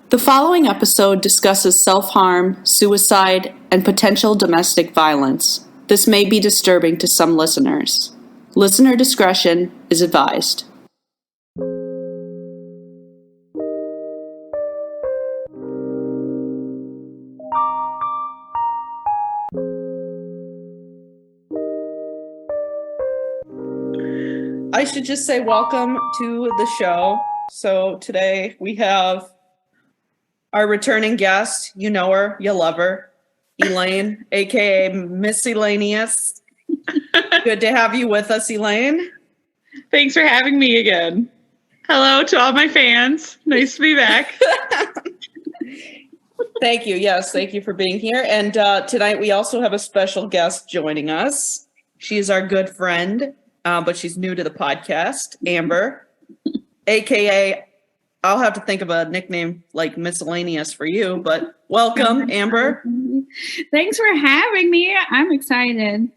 The following episode discusses self-harm, suicide, and potential domestic violence. This may be disturbing to some listeners. Listener discretion is advised. I should just say welcome to the show. So today we have our returning guest. You know her, you love her, Elaine, aka Miss Elaneus. Good to have you with us, Elaine. Thanks for having me again. Hello to all my fans. Nice to be back. Thank you. Yes, thank you for being here. And tonight we also have a special guest joining us. She is our good friend, but she's new to the podcast, Amber, aka I'll have to think of a nickname like Miscellaneous for you, but welcome, Amber. Thanks for having me. I'm excited.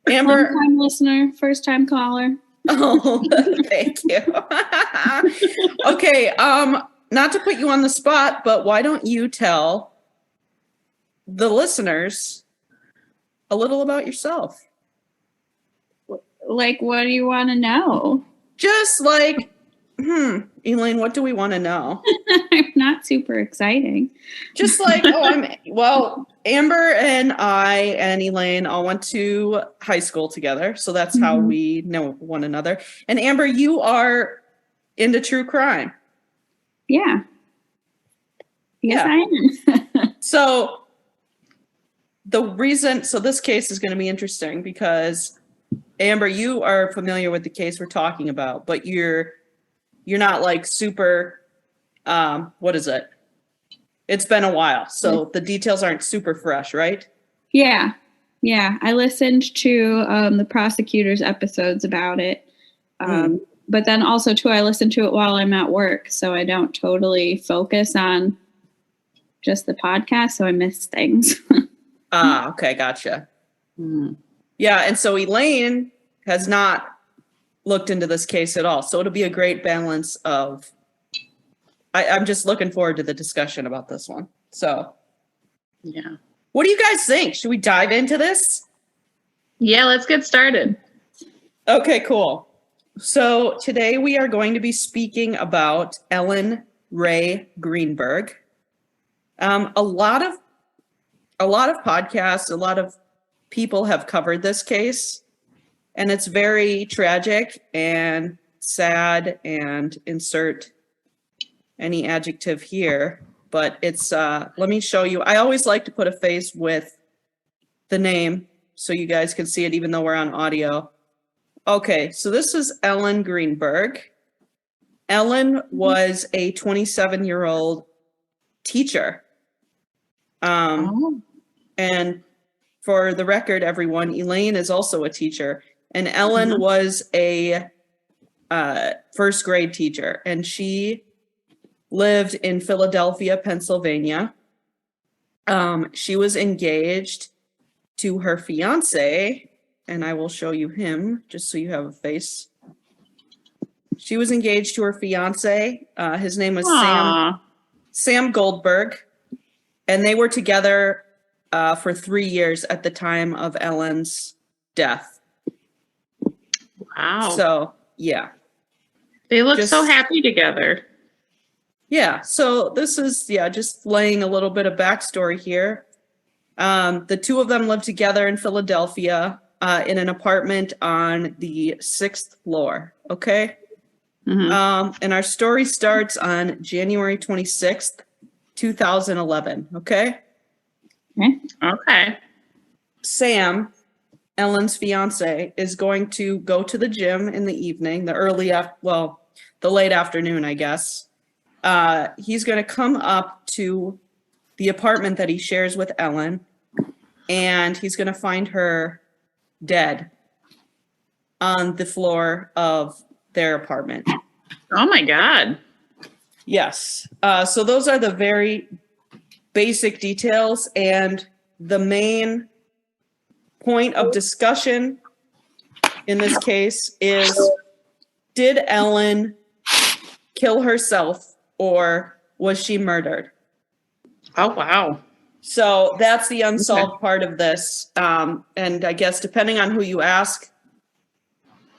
Amber, long-time listener, first-time caller. Oh, thank you. Okay, not to put you on the spot, but why don't you tell the listeners a little about yourself? Like, what do you want to know? Just like, Elaine, what do we want to know? I'm not super exciting. Just like, Amber and I and Elaine all went to high school together. So that's how we know one another. And Amber, you are into true crime. Yeah. Yes, I am. So this case is going to be interesting because Amber, you are familiar with the case we're talking about, but you're not like super, what is it? It's been a while, so the details aren't super fresh, right? Yeah. I listened to the prosecutor's episodes about it. But then also, too, I listen to it while I'm at work, so I don't totally focus on just the podcast, so I miss things. Okay, gotcha. Yeah, and so Elaine has not looked into this case at all, so it'll be a great balance of... I'm just looking forward to the discussion about this one. So, Yeah. What do you guys think? Should we dive into this? Yeah, let's get started. Okay, cool. So today we are going to be speaking about Ellen Greenberg. A lot of podcasts, a lot of people have covered this case, and it's very tragic and sad, and insert any adjective here, but it's, let me show you. I always like to put a face with the name so you guys can see it even though we're on audio. Okay, so this is Ellen Greenberg. Ellen was a 27-year-old teacher. And for the record, everyone, Elaine is also a teacher, and Ellen was a first grade teacher, and she lived in Philadelphia, Pennsylvania. She was engaged to her fiancé, and I will show you him just so you have a face. She was engaged to her fiancé. His name was Sam Goldberg, and they were together for 3 years at the time of Ellen's death. Wow. So, yeah. They look so happy together. Yeah, so this is, just laying a little bit of backstory here. The two of them lived together in Philadelphia in an apartment on the 6th floor, okay? And our story starts on January 26th, 2011, okay? Okay. Sam, Ellen's fiance, is going to go to the gym in the evening, the late afternoon, I guess. He's going to come up to the apartment that he shares with Ellen, and he's going to find her dead on the floor of their apartment. Oh my God. Yes. So those are the very basic details, and the main point of discussion in this case is, did Ellen kill herself or was she murdered? Oh, wow. So that's the unsolved part of this. And I guess depending on who you ask,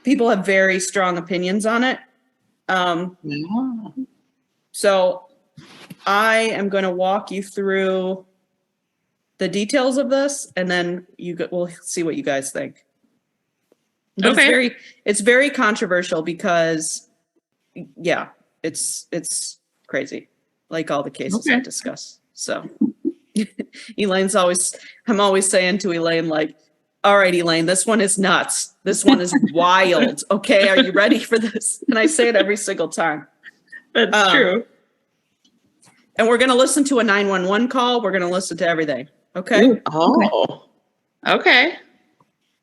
people have very strong opinions on it. Yeah. So I am going to walk you through the details of this, and then we'll see what you guys think. But Okay. it's very controversial because, yeah, it's crazy, like all the cases I discuss. So I'm always saying to Elaine, like, all right, Elaine, this one is nuts. This one is wild. Okay, are you ready for this? And I say it every single time. That's true. And we're going to listen to a 911 call. We're going to listen to everything. Okay? Ooh. Oh, okay.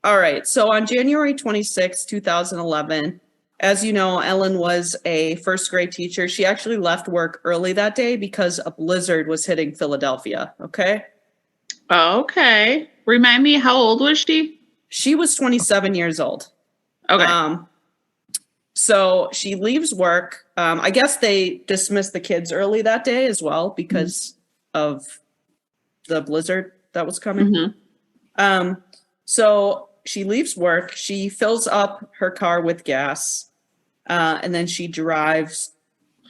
All right. So on January 26, 2011, as you know, Ellen was a first grade teacher. She actually left work early that day because a blizzard was hitting Philadelphia. Okay? Okay. Remind me, how old was she? She was 27 years old. Okay. So she leaves work. I guess they dismissed the kids early that day as well because of the blizzard that was coming. So she leaves work. She fills up her car with gas, and then she drives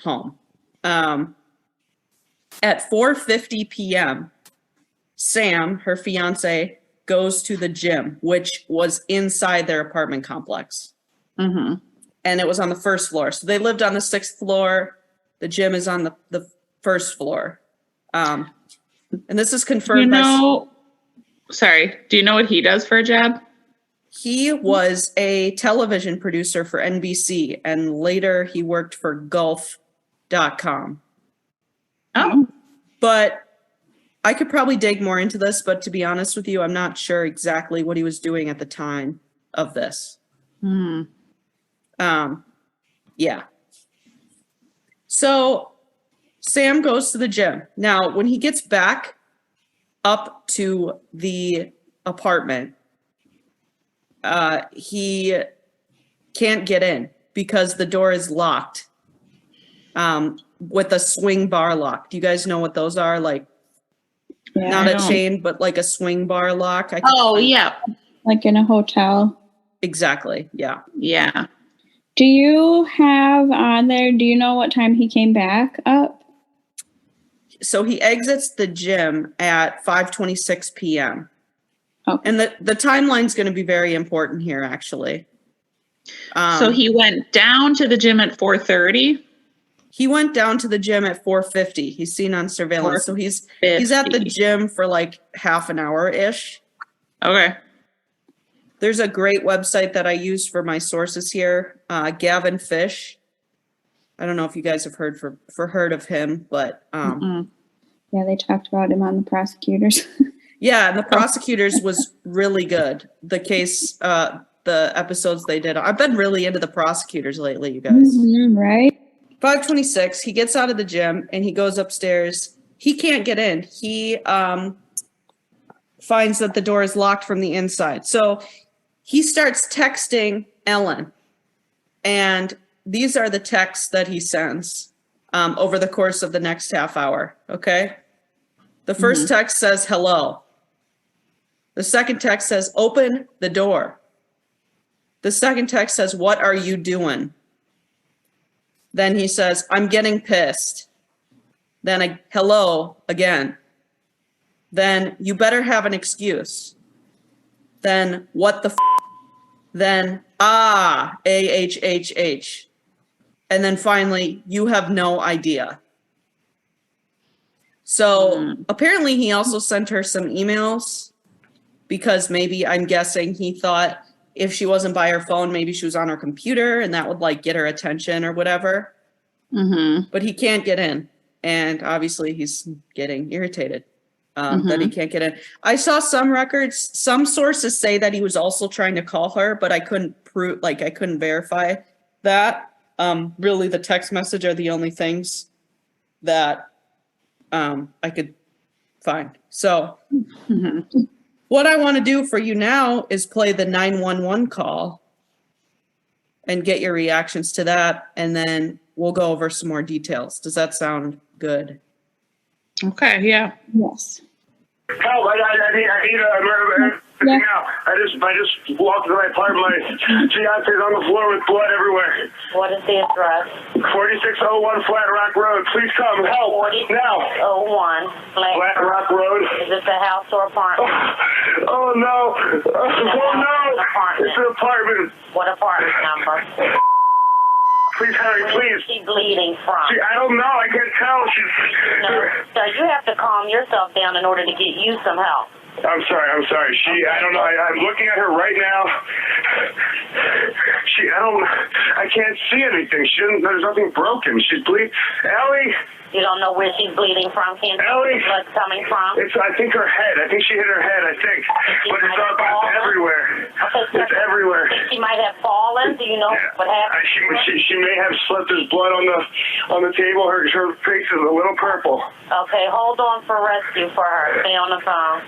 home. At 4:50 p.m., Sam, her fiance, goes to the gym, which was inside their apartment complex. And it was on the first floor. So they lived on the 6th floor. The gym is on the first floor. And this is confirmed Sorry, do you know what he does for a job? He was a television producer for NBC, and later he worked for Golf.com. Oh. But I could probably dig more into this, but to be honest with you, I'm not sure exactly what he was doing at the time of this. Yeah. So Sam goes to the gym. Now, when he gets back up to the apartment, he can't get in because the door is locked with a swing bar lock. Do you guys know what those are? Like, not a chain, but like a swing bar lock. Yeah. Like in a hotel. Exactly. Yeah. Yeah. Do you have on there, do you know what time he came back up? So he exits the gym at 5:26 p.m. Okay. And the timeline's going to be very important here, actually. So he went down to the gym at 4:30? He went down to the gym at 4:50. He's seen on surveillance. So he's at the gym for like half an hour-ish. Okay. There's a great website that I use for my sources here, Gavin Fish. I don't know if you guys have heard of him, but yeah, they talked about him on the prosecutors. Yeah, and the prosecutors was really good. The case, the episodes they did. I've been really into the prosecutors lately, you guys. Right. 5:26. He gets out of the gym and he goes upstairs. He can't get in. He finds that the door is locked from the inside. So he starts texting Ellen, and these are the texts that he sends over the course of the next half hour. Okay. The first text says, hello. The second text says, open the door. The second text says, what are you doing? Then he says, I'm getting pissed. Then hello again. Then you better have an excuse. Then what the Then AHHH. And then finally, you have no idea. So apparently he also sent her some emails because maybe, I'm guessing, he thought if she wasn't by her phone, maybe she was on her computer and that would like get her attention or whatever. But he can't get in. And obviously he's getting irritated that he can't get in. I saw some records, some sources say that he was also trying to call her, but I couldn't I couldn't verify that. Really the text message are the only things that I could find. So what I want to do for you now is play the 911 call and get your reactions to that. And then we'll go over some more details. Does that sound good? Okay, yeah. Yes. Help! I need Yeah. now. I just walked to my apartment. My fiance's on the floor with blood everywhere. What is the address? 4601 Flat Rock Road. Please come help now. 4601 Flat Rock Road. Is it the house or apartment? Oh no! Oh no! It's an apartment. What apartment number? Please hurry, Where please. is she bleeding from? I don't know. I can't tell. No, so you have to calm yourself down in order to get you some help. I'm sorry. I don't know. I'm looking at her right now. I can't see anything. There's nothing broken. She's bleeding. Ellie! You don't know where she's bleeding from? Can't see Ellie! where the blood's coming from? I think her head. I think she hit her head, but it's everywhere. Okay, It's everywhere. She might have fallen. Do you know what happened? She may have slipped. There's blood on the table. Her face is a little purple. Okay, hold on for rescue for her. Stay on the phone.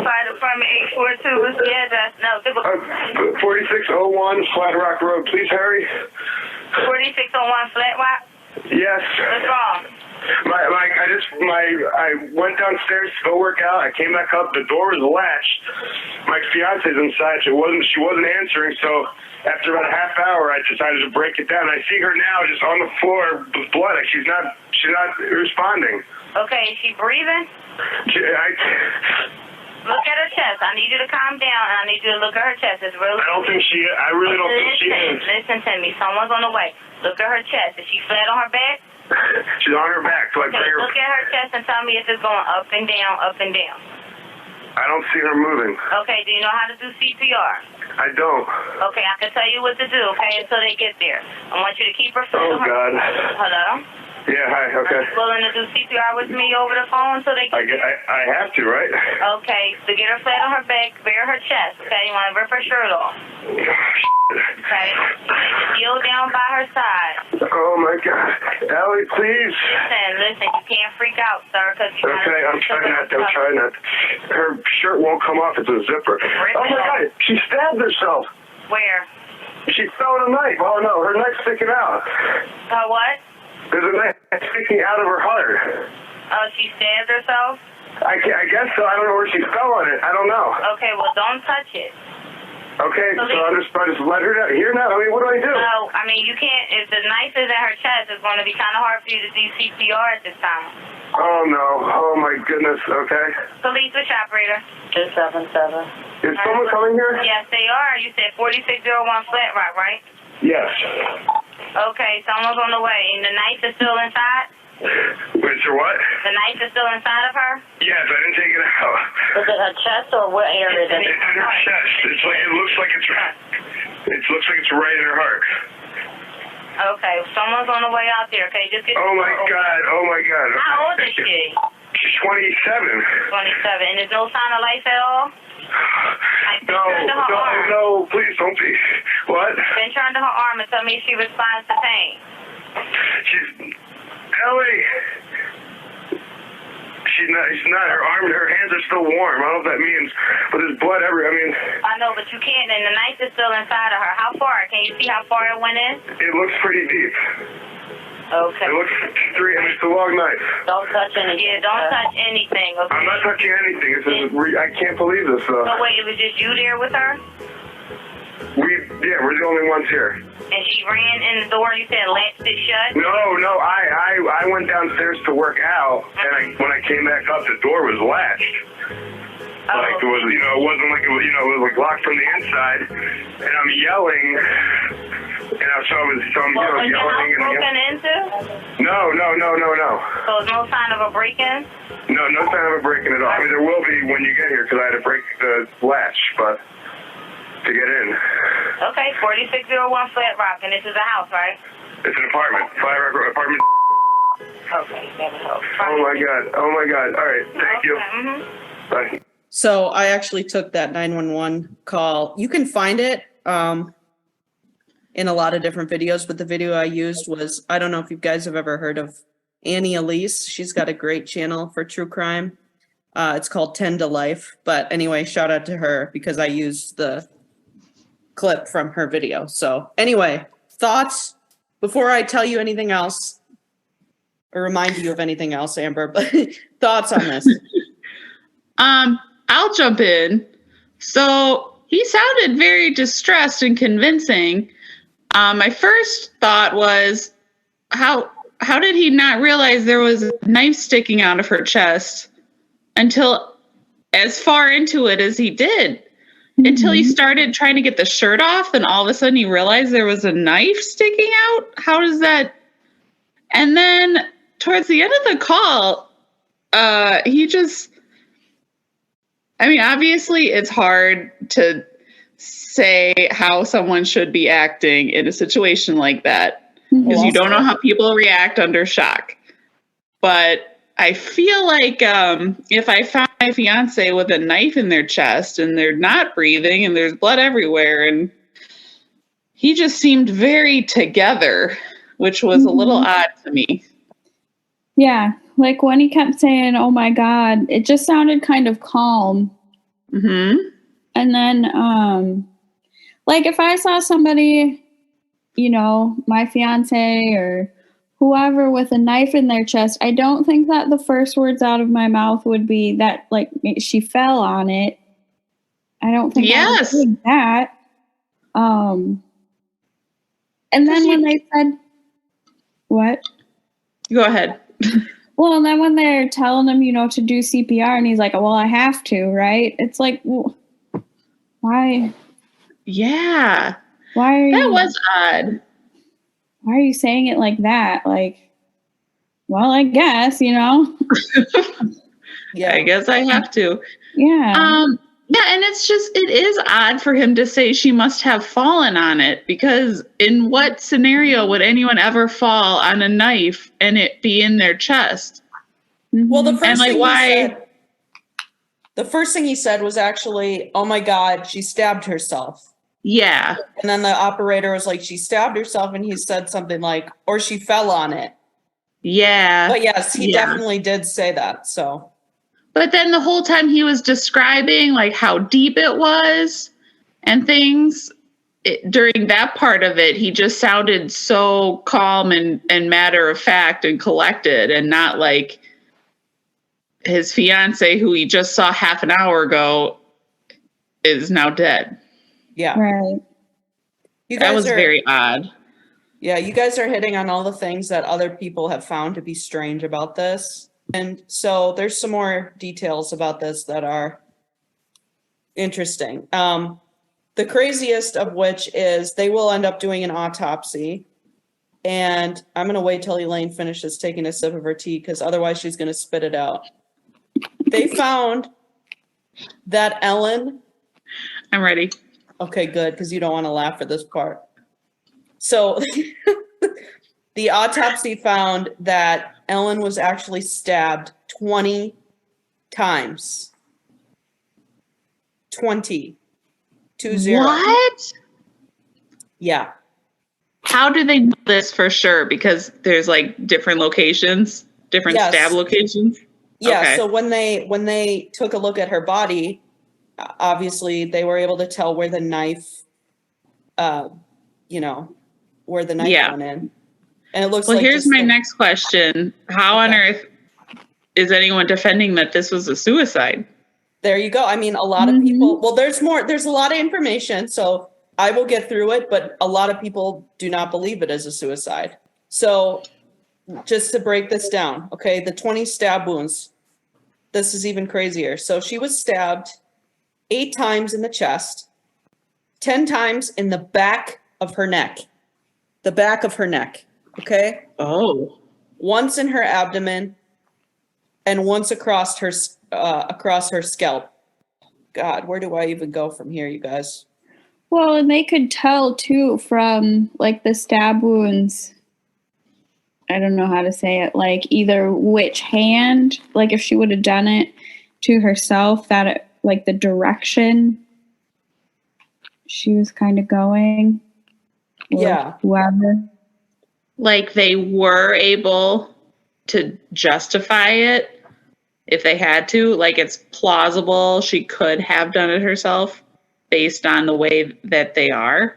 Fire Department 842. What's the address? No, 4601 Flat Rock Road. Please hurry. 4601 Flat Rock. Yes. What's wrong? I went downstairs to go work out. I came back up. The door was latched. My fiance's inside. She wasn't answering. So after about a half hour, I decided to break it down. I see her now just on the floor with blood. She's not responding. Okay, is she breathing? Look at her chest. I need you to calm down. I need you to look at her chest. It's really. I really don't think she is. Listen to me. Someone's on the way. Look at her chest. Is she flat on her back? She's on her back. So I bring her. Look at her chest and tell me if it's going up and down, up and down. I don't see her moving. Okay, do you know how to do CPR? I don't. Okay, I can tell you what to do, okay, until they get there. I want you to keep her flat on her. God. Hello? Yeah, hi, okay. Are you willing to do CPR with me over the phone until they get there? I have to, right? Okay, so get her flat on her back, bare her chest, okay? You want to rip her shirt off. Okay? Kneel down by her side. Oh, my God. Ellie, please. Listen, you can't freak out, sir, because you Okay, I'm trying not. Her shirt won't come off. It's a zipper. Oh, my God. She stabbed herself. Where? She fell with a knife. Oh, no. Her knife's sticking out. What? There's a knife sticking out of her heart. Oh, she stabbed herself? I guess so. I don't know where she fell on it. I don't know. Okay, well, don't touch it. Okay, so I just let her down. Here now. I mean, what do I do? No, I mean, you can't. If the knife is at her chest, it's going to be kind of hard for you to do CPR at this time. Oh, no. Oh, my goodness. Okay. Police, which operator? 277. Is someone coming here? Yes, they are. You said 4601 Flat Rock, right? Yes. Okay, someone's on the way. And the knife is still inside? Wait, so what? The knife is still inside of her? Yes, I didn't take it out. Is it her chest or what area is it? It's in her chest. It looks like it's right in her heart. Okay, someone's on the way out there. Okay, just get. Oh, my God. Oh, my God. How old is she? She's 27. 27. And there's no sign of life at all? No, please don't be. What? Then turn to her arm and tell me if she responds to pain. Ellie. She's not. Her arm and her hands are still warm. I don't know what that means. But there's blood everywhere. I know, but you can't. And the knife is still inside of her. How far? Can you see how far it went in? It looks pretty deep. Okay. It looks it's a long knife. Don't touch anything. Yeah, don't touch anything, okay? I'm not touching anything. I can't believe this. So wait, it was just you there with her? We're the only ones here. And she ran in the door, you said latched it shut? No, I went downstairs to work out, and when I came back up, the door was latched. Oh. Like it was, it wasn't like it was, it was like locked from the inside, and I'm yelling, so I'm Was your yelling house broken into? No. So there's no sign of a break-in? No sign of a break-in at all. I mean, there will be when you get here, because I had to break the latch, but to get in. Okay, 4601 Flat Rock, and this is a house, right? It's an apartment. Flat Rock apartment. Okay, that helps. Oh my God. All right, thank you. Mm-hmm. Bye. So I actually took that 911 call. You can find it in a lot of different videos, but the video I used was, I don't know if you guys have ever heard of Annie Elise. She's got a great channel for true crime. It's called 10 to Life. But anyway, shout out to her because I used the clip from her video. So anyway, thoughts before I tell you anything else or remind you of anything else, Amber, but thoughts on this? I'll jump in. So he sounded very distressed and convincing. My first thought was, how did he not realize there was a knife sticking out of her chest until as far into it as he did? Until he started trying to get the shirt off, and all of a sudden he realized there was a knife sticking out? How does that? And then towards the end of the call, he just, I mean, obviously it's hard to say how someone should be acting in a situation like that because you don't know how people react under shock. But I feel like if I found my fiancé with a knife in their chest and they're not breathing and there's blood everywhere, and he just seemed very together, which was a little odd to me. Yeah, like when he kept saying, "Oh my God," it just sounded kind of calm. Mm-hmm. And then, like if I saw somebody, you know, my fiance or whoever with a knife in their chest, I don't think that the first words out of my mouth would be that, like, she fell on it. I don't think I would say that. And then when they said, what? Go ahead. Well, and then when they're telling him, you know, to do CPR, and he's like, "Well, I have to," right? It's like, well, why? Yeah. Why are that you? was odd. Why are you saying it like that? Like, well, I guess, you know. Yeah, I guess I have to. Yeah. Yeah, and it is odd for him to say she must have fallen on it, because in what scenario would anyone ever fall on a knife and it be in their chest? Well, the Mhm. first And, like, thing why- he said, the first thing he said was actually, "Oh my God, she stabbed herself." Yeah. And then the operator was like, "She stabbed herself," and he said something like, "Or she fell on it." Yeah. But yes, he Yeah. definitely did say that. So But then the whole time he was describing like how deep it was and things, during that part of it, he just sounded so calm and matter of fact and collected, and not like his fiance, who he just saw half an hour ago, is now dead. yeah, Right. you That guys was are very odd. yeah, you guys are hitting on all the things that other people have found to be strange about this. And so there's some more details about this that are interesting. The craziest of which is they will end up doing an autopsy. And I'm going to wait till Elaine finishes taking a sip of her tea because otherwise she's going to spit it out. They found that Ellen. I'm ready. Okay, good, because you don't want to laugh at this part. So the autopsy found that Ellen was actually stabbed 20 times. 20. 20. What? Yeah. How do they know this for sure? Because there's like different locations, different Yes. stab locations. Yeah. Okay. So when they took a look at her body, obviously they were able to tell where the knife, where the knife went in. And it looks Well, like. here's my next question. How on earth is anyone defending that this was a suicide? There you go. I mean, a lot of people, well, there's a lot of information, so I will get through it, but a lot of people do not believe it as a suicide. So just to break this down, okay, the 20 stab wounds, this is even crazier. So she was stabbed 8 times in the chest, 10 times in the back of her neck. The back of her neck, okay? Oh. Once in her abdomen and once across her scalp. God, where do I even go from here, you guys? Well, and they could tell too from like the stab wounds. I don't know how to say it. Like either which hand, like if she would have done it to herself, that it, like the direction she was kind of going. Yeah. Whoever. Like they were able to justify it if they had to. Like, it's plausible she could have done it herself based on the way that they are.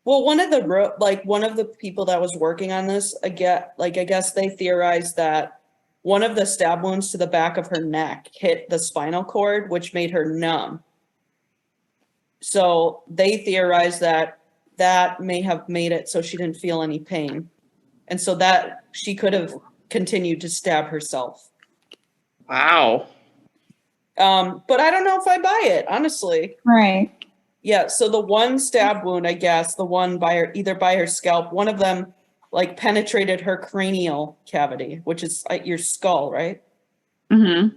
Well, one of the people that was working on this, I guess they theorized that one of the stab wounds to the back of her neck hit the spinal cord, which made her numb. So they theorized that may have made it so she didn't feel any pain. And so that she could have continued to stab herself. Wow. But I don't know if I buy it, honestly. Right. Yeah, so the one stab wound, I guess, the one either by her scalp, one of them like penetrated her cranial cavity, which is your skull, right? Mm-hmm.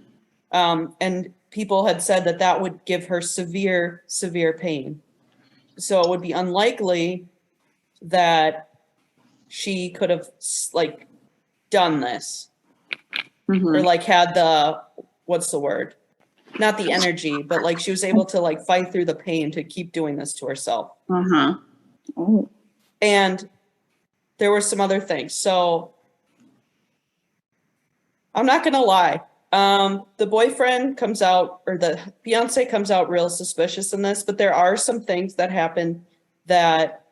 And people had said that would give her severe, severe pain. So it would be unlikely that she could have like done this or like had what's the word? Not the energy, but like she was able to like fight through the pain to keep doing this to herself. Uh-huh. Oh. And there were some other things. So I'm not going to lie. The boyfriend comes out, or the fiance comes out real suspicious in this, but there are some things that happen that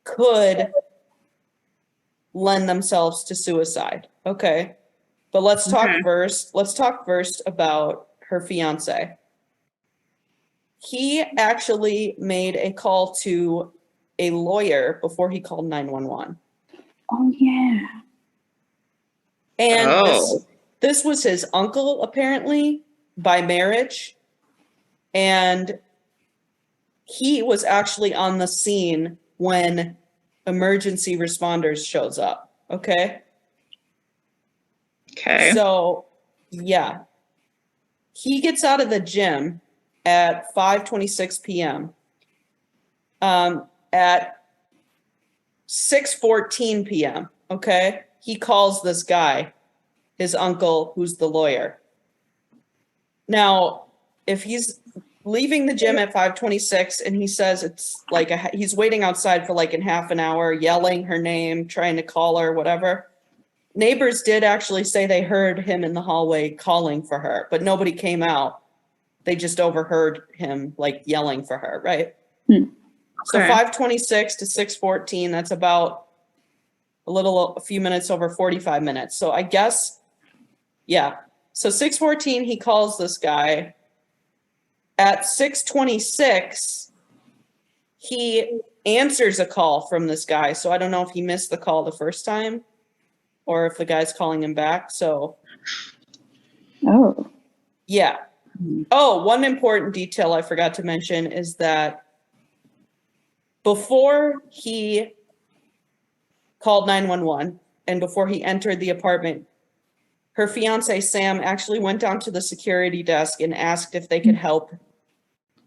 could lend themselves to suicide. Okay. But let's talk first about her fiance. He actually made a call to a lawyer before he called 911. Oh, yeah. And this was his uncle, apparently, by marriage. And he was actually on the scene when emergency responders shows up. Okay? Okay. So, yeah. He gets out of the gym at 5:26 p.m. At 6:14 p.m., okay, he calls this guy, his uncle, who's the lawyer. Now, if he's leaving the gym at 5:26 and he says it's like he's waiting outside for like in half an hour, yelling her name, trying to call her, whatever. Neighbors did actually say they heard him in the hallway calling for her, but nobody came out. They just overheard him like yelling for her, right? So 5:26 to 6:14, that's about a few minutes over 45 minutes. So I guess, yeah. So 6:14, he calls this guy. At 6:26, he answers a call from this guy. So I don't know if he missed the call the first time or if the guy's calling him back. So, yeah. Oh, one important detail I forgot to mention is that before he called 911 and before he entered the apartment, her fiance, Sam, actually went down to the security desk and asked if they could help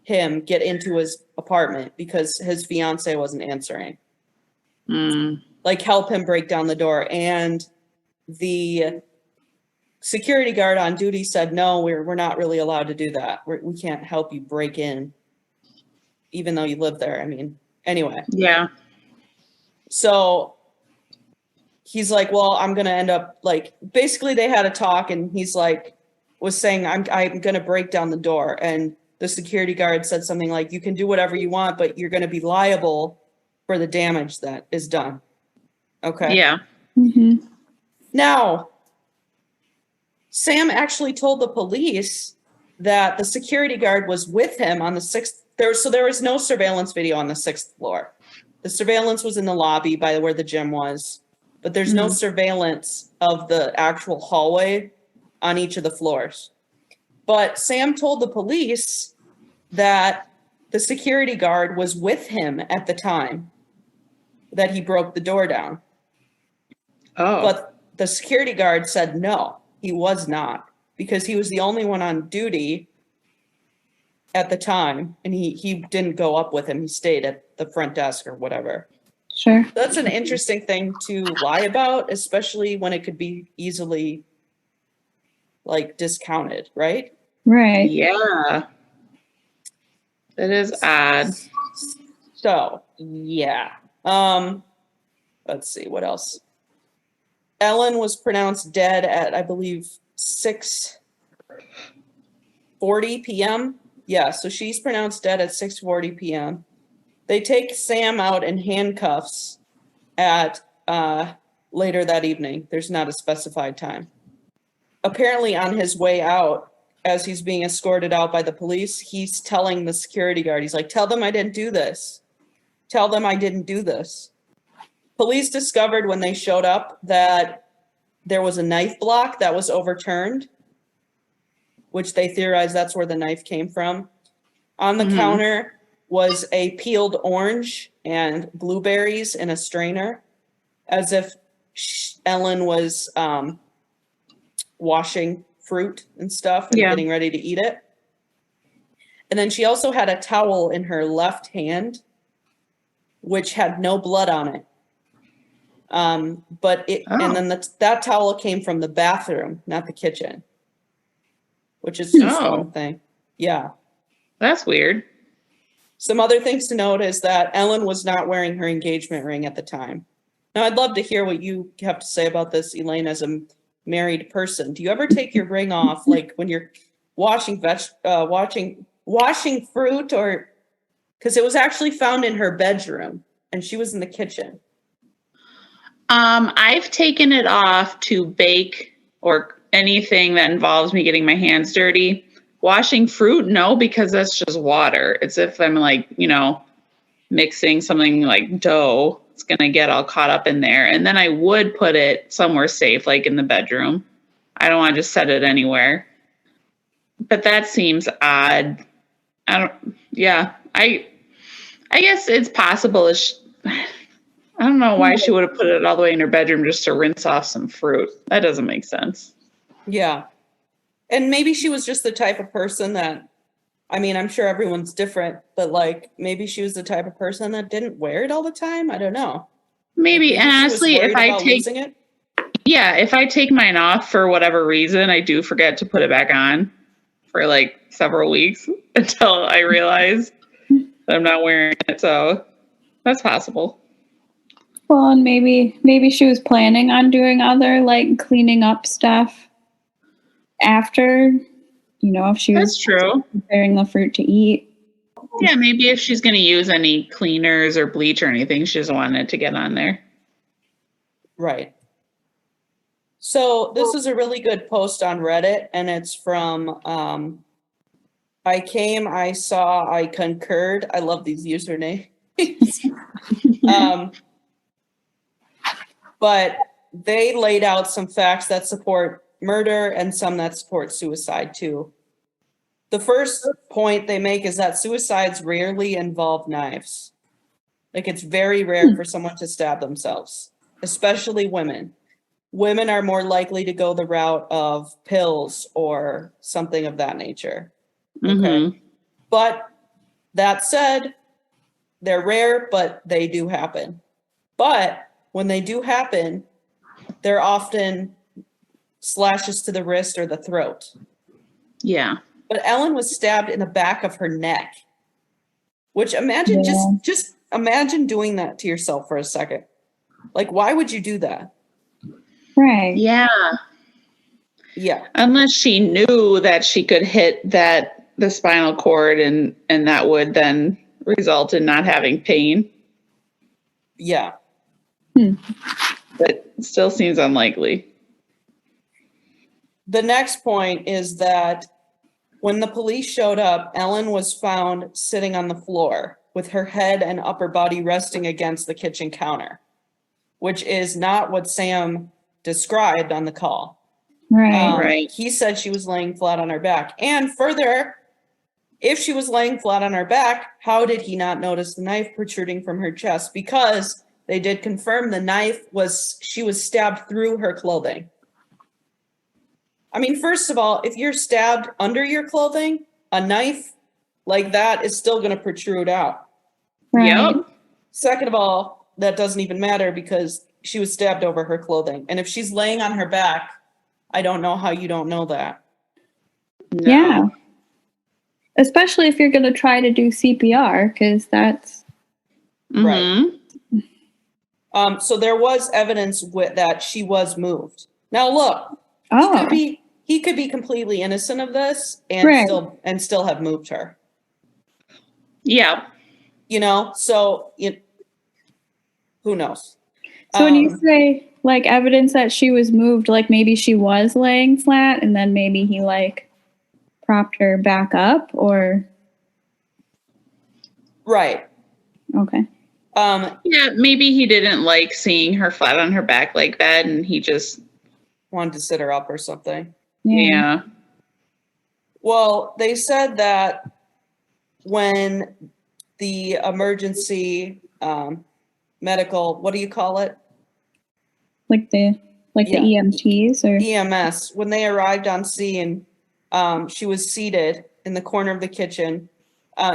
him get into his apartment because his fiance wasn't answering. Like help him break down the door. And the security guard on duty said, no, we're not really allowed to do that. We can't help you break in, even though you live there. I mean, anyway. Yeah. So he's like, well, I'm going to end up like, basically they had a talk and he's like, was saying, I'm going to break down the door. And the security guard said something like, you can do whatever you want, but you're going to be liable for the damage that is done. Okay. Yeah. Now, Sam actually told the police that the security guard was with him on the 6th. There was no surveillance video on the 6th floor. The surveillance was in the lobby by where the gym was, but there's no surveillance of the actual hallway on each of the floors. But Sam told the police that the security guard was with him at the time that he broke the door down. But the security guard said no, he was not, because he was the only one on duty at the time, and he didn't go up with him. He stayed at the front desk or whatever. Sure. That's an interesting thing to lie about, especially when it could be easily like discounted, right? Right. Yeah. It is odd. So, yeah. Let's see what else. Ellen was pronounced dead at, I believe, 6:40 p.m. Yeah, so she's pronounced dead at 6:40 p.m. They take Sam out in handcuffs at later that evening. There's not a specified time. Apparently on his way out, as he's being escorted out by the police, he's telling the security guard, he's like, tell them I didn't do this. Tell them I didn't do this. Police discovered when they showed up that there was a knife block that was overturned, which they theorized that's where the knife came from. On the counter was a peeled orange and blueberries in a strainer, as if Ellen was washing fruit and stuff and getting ready to eat it. And then she also had a towel in her left hand, which had no blood on it. And then that towel came from the bathroom, not the kitchen, which is just one thing. Yeah. That's weird. Some other things to note is that Ellen was not wearing her engagement ring at the time. Now, I'd love to hear what you have to say about this, Elaine, as a married person. Do you ever take your ring off, like when you're washing fruit, or because it was actually found in her bedroom and she was in the kitchen? I've taken it off to bake or anything that involves me getting my hands dirty. Washing fruit, no, because that's just water. It's if I'm like, mixing something like dough, it's going to get all caught up in there. And then I would put it somewhere safe, like in the bedroom. I don't want to just set it anywhere. But that seems odd. I guess it's possible. I don't know why she would have put it all the way in her bedroom just to rinse off some fruit. That doesn't make sense. Yeah. And maybe she was just the type of person that, I'm sure everyone's different, but like maybe she was the type of person that didn't wear it all the time. I don't know. Maybe, and honestly, if I take mine off for whatever reason, I do forget to put it back on for like several weeks until I realize that I'm not wearing it. So that's possible. Well, and maybe she was planning on doing other like cleaning up stuff after, if she was preparing the fruit to eat. Yeah, maybe if she's going to use any cleaners or bleach or anything, she doesn't want it to get on there. Right. So this is a really good post on Reddit, and it's from I came, I saw, I concurred. I love these usernames. But they laid out some facts that support murder and some that support suicide too. The first point they make is that suicides rarely involve knives. Like, it's very rare for someone to stab themselves, especially women. Women are more likely to go the route of pills or something of that nature. Okay. But that said, they're rare, but they do happen. But when they do happen, they're often slashes to the wrist or the throat. Yeah. But Ellen was stabbed in the back of her neck, which imagine just imagine doing that to yourself for a second. Like, why would you do that? Right. Yeah. Yeah. Unless she knew that she could hit the spinal cord and that would then result in not having pain. Yeah. But it still seems unlikely. The next point is that when the police showed up, Ellen was found sitting on the floor with her head and upper body resting against the kitchen counter, which is not what Sam described on the call. Right. He said she was laying flat on her back. And further, if she was laying flat on her back, how did he not notice the knife protruding from her chest? Because they did confirm the knife she was stabbed through her clothing. First of all, if you're stabbed under your clothing, a knife like that is still going to protrude out. Right. Yep. Second of all, that doesn't even matter because she was stabbed over her clothing. And if she's laying on her back, I don't know how you don't know that. No. Yeah. Especially if you're going to try to do CPR, because that's... Right. So there was evidence that she was moved. Now look, he could be completely innocent of this and Right. still have moved her. Yeah. You know, so who knows? So when you say like evidence that she was moved, like maybe she was laying flat and then maybe he like propped her back up, or right. Okay. Yeah, maybe he didn't like seeing her flat on her back like that, and he just wanted to sit her up or something. Yeah. Well, they said that when the emergency medical, what do you call it? Like the EMTs or EMS, when they arrived on scene, she was seated in the corner of the kitchen.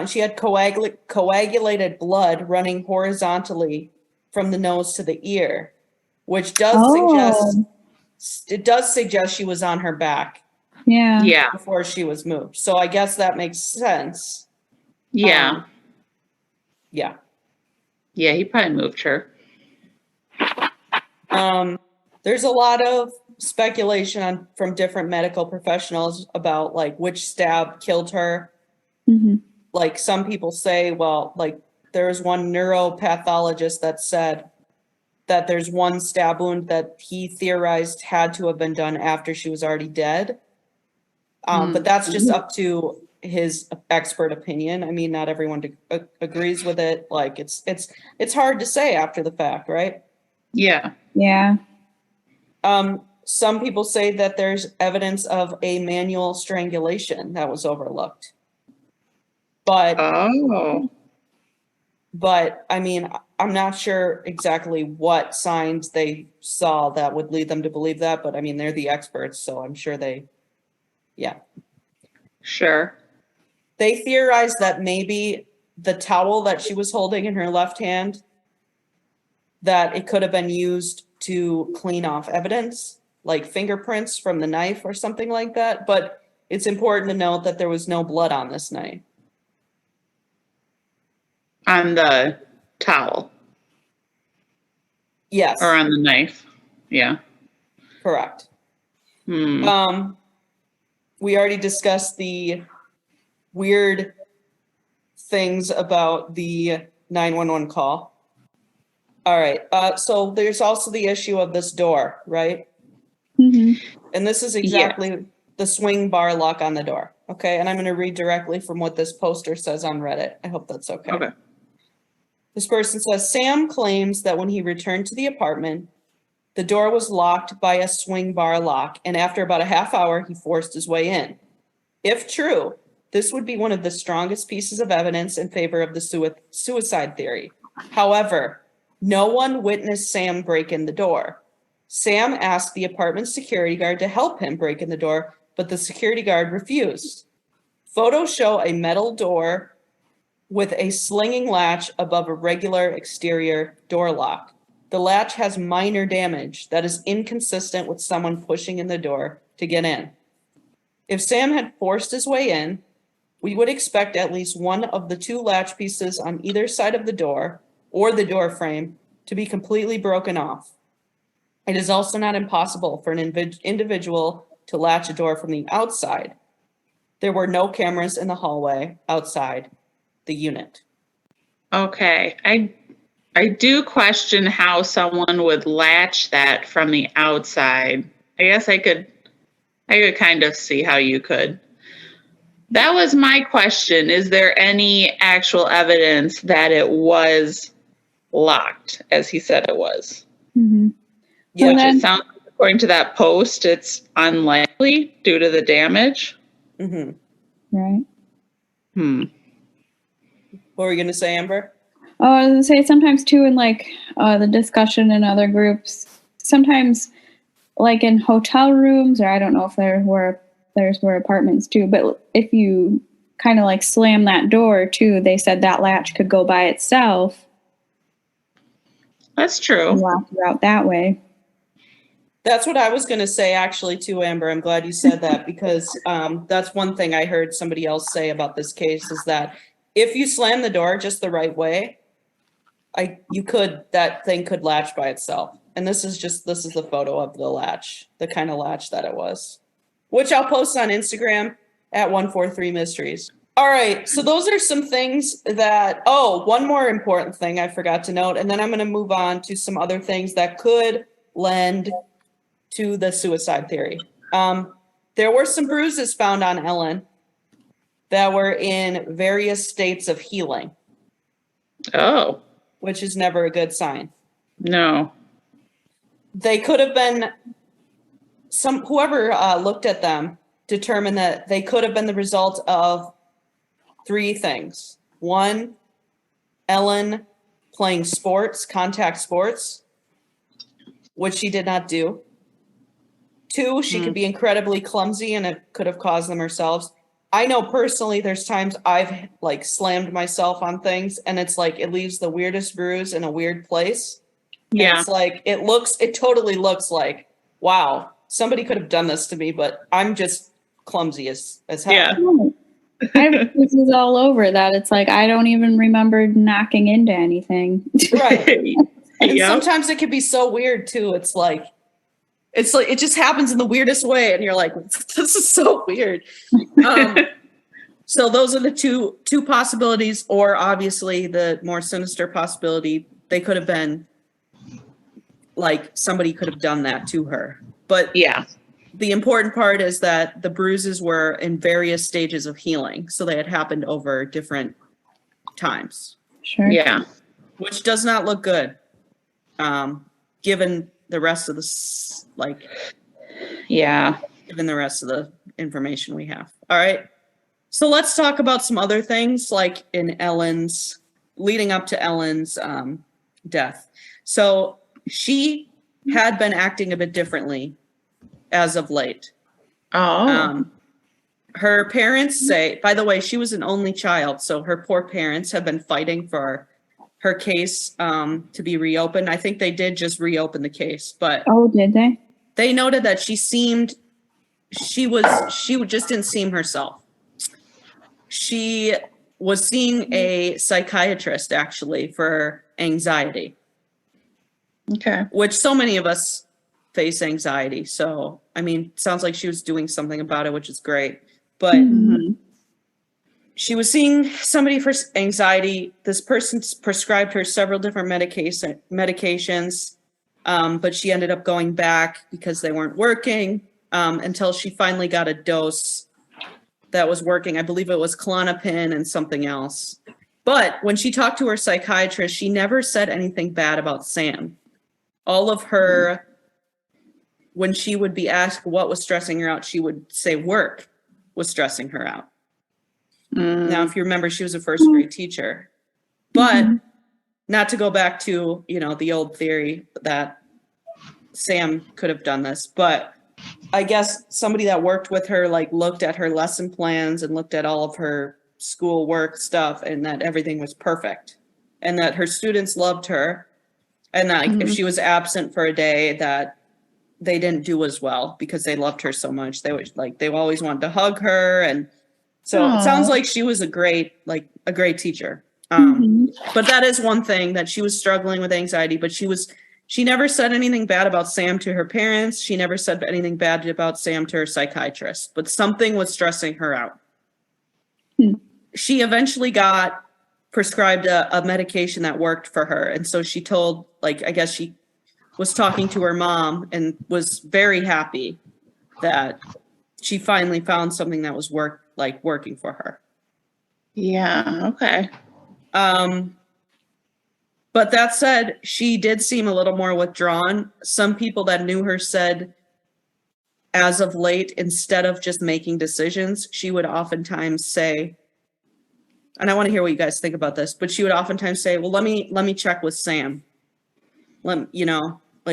She had coagulated blood running horizontally from the nose to the ear, which does suggest she was on her back. Yeah. Before she was moved. So I guess that makes sense. Yeah. Yeah. Yeah, he probably moved her. There's a lot of speculation from different medical professionals about like which stab killed her. Mm-hmm. Like some people say, well, like there's one neuropathologist that said that there's one stab wound that he theorized had to have been done after she was already dead. But that's just up to his expert opinion. I mean, not everyone agrees with it. Like it's hard to say after the fact, right? Yeah. Yeah. Some people say that there's evidence of a manual strangulation that was overlooked. But I mean, I'm not sure exactly what signs they saw that would lead them to believe that, but I mean, they're the experts, so I'm sure yeah. Sure. They theorized that maybe the towel that she was holding in her left hand, that it could have been used to clean off evidence, like fingerprints from the knife or something like that. But it's important to note that there was no blood on this knife. On the towel. Yes. Or on the knife. Yeah. Correct. We already discussed the weird things about the 911 call. All right. So there's also the issue of this door, right? Mm-hmm. And this is exactly the swing bar lock on the door. Okay. And I'm going to read directly from what this poster says on Reddit. I hope that's okay. Okay. This person says, Sam claims that when he returned to the apartment, the door was locked by a swing bar lock, and after about a half hour, he forced his way in. If true, this would be one of the strongest pieces of evidence in favor of the suicide theory. However, no one witnessed Sam break in the door. Sam asked the apartment security guard to help him break in the door, but the security guard refused. Photos show a metal door with a slinging latch above a regular exterior door lock. The latch has minor damage that is inconsistent with someone pushing in the door to get in. If Sam had forced his way in, we would expect at least one of the two latch pieces on either side of the door or the door frame to be completely broken off. It is also not impossible for an individual to latch a door from the outside. There were no cameras in the hallway outside the unit. Okay. I do question how someone would latch that from the outside. I guess I could kind of see how you could. That was my question. Is there any actual evidence that it was locked, as he said it was? Mm-hmm. Yeah. Which it sounds, according to that post, it's unlikely due to the damage. Mm-hmm. Right. What were you going to say, Amber? Oh, I was going to say sometimes too in like the discussion in other groups, sometimes like in hotel rooms, or I don't know if there's were apartments too, but if you kind of like slam that door too, they said that latch could go by itself. That's true. And lock you out that way. That's what I was going to say actually too, Amber. I'm glad you said that because that's one thing I heard somebody else say about this case is that if you slam the door just the right way, that thing could latch by itself. And this is the photo of the latch, the kind of latch that it was. which I'll post on Instagram at 143 Mysteries. All right, so those are some things that, one more important thing I forgot to note, and then I'm going to move on to some other things that could lend to the suicide theory. There were some bruises found on Ellen that were in various states of healing. Oh. Which is never a good sign. No. They could have been, whoever looked at them determined that they could have been the result of 3 things. 1, Ellen playing sports, contact sports, which she did not do. 2, she could be incredibly clumsy and it could have caused them herself. I know personally there's times I've like slammed myself on things and it's like it leaves the weirdest bruise in a weird place. Yeah. And it's like it totally looks like, wow, somebody could have done this to me, but I'm just clumsy as hell. Yeah. I have bruises all over that. It's like I don't even remember knocking into anything. Right. And Yeah. sometimes it can be so weird too. It's like it just happens in the weirdest way, and you're like, this is so weird. So those are the two possibilities, or obviously the more sinister possibility, they could have been like somebody could have done that to her. But Yeah. the important part is that the bruises were in various stages of healing, so they had happened over different times. Sure. Yeah. Which does not look good, given the rest of the Yeah. given the rest of the information we have. All right. So let's talk about some other things like leading up to Ellen's death. So she had been acting a bit differently as of late. Oh. Her parents say, by the way, she was an only child, so her poor parents have been fighting for her case to be reopened. I think they did just reopen the case, but did they? they noted that she just didn't seem herself. She was seeing a psychiatrist actually for anxiety. Okay. Which so many of us face anxiety. So, I mean, sounds like she was doing something about it, which is great. But she was seeing somebody for anxiety. This person prescribed her several different medications, but she ended up going back because they weren't working until she finally got a dose that was working. I believe it was Klonopin and something else. But when she talked to her psychiatrist, she never said anything bad about Sam. All of her, when she would be asked what was stressing her out, she would say work was stressing her out. Now, if you remember, she was a first grade teacher. But not to go back to, the old theory that Sam could have done this, but I guess somebody that worked with her, looked at her lesson plans and looked at all of her school work stuff and that everything was perfect and that her students loved her. And that if she was absent for a day, that they didn't do as well because they loved her so much. They would they always wanted to hug her. And so It sounds like she was a great teacher. But that is one thing, that she was struggling with anxiety, but she never said anything bad about Sam to her parents. She never said anything bad about Sam to her psychiatrist, but something was stressing her out. She eventually got prescribed a medication that worked for her. And so she told, I guess she was talking to her mom and was very happy that she finally found something that was working for her. Yeah. Okay. But that said, she did seem a little more withdrawn. Some people that knew her said, as of late, instead of just making decisions, she would oftentimes say, and I want to hear what you guys think about this, but she would oftentimes say, well, let me check with Sam.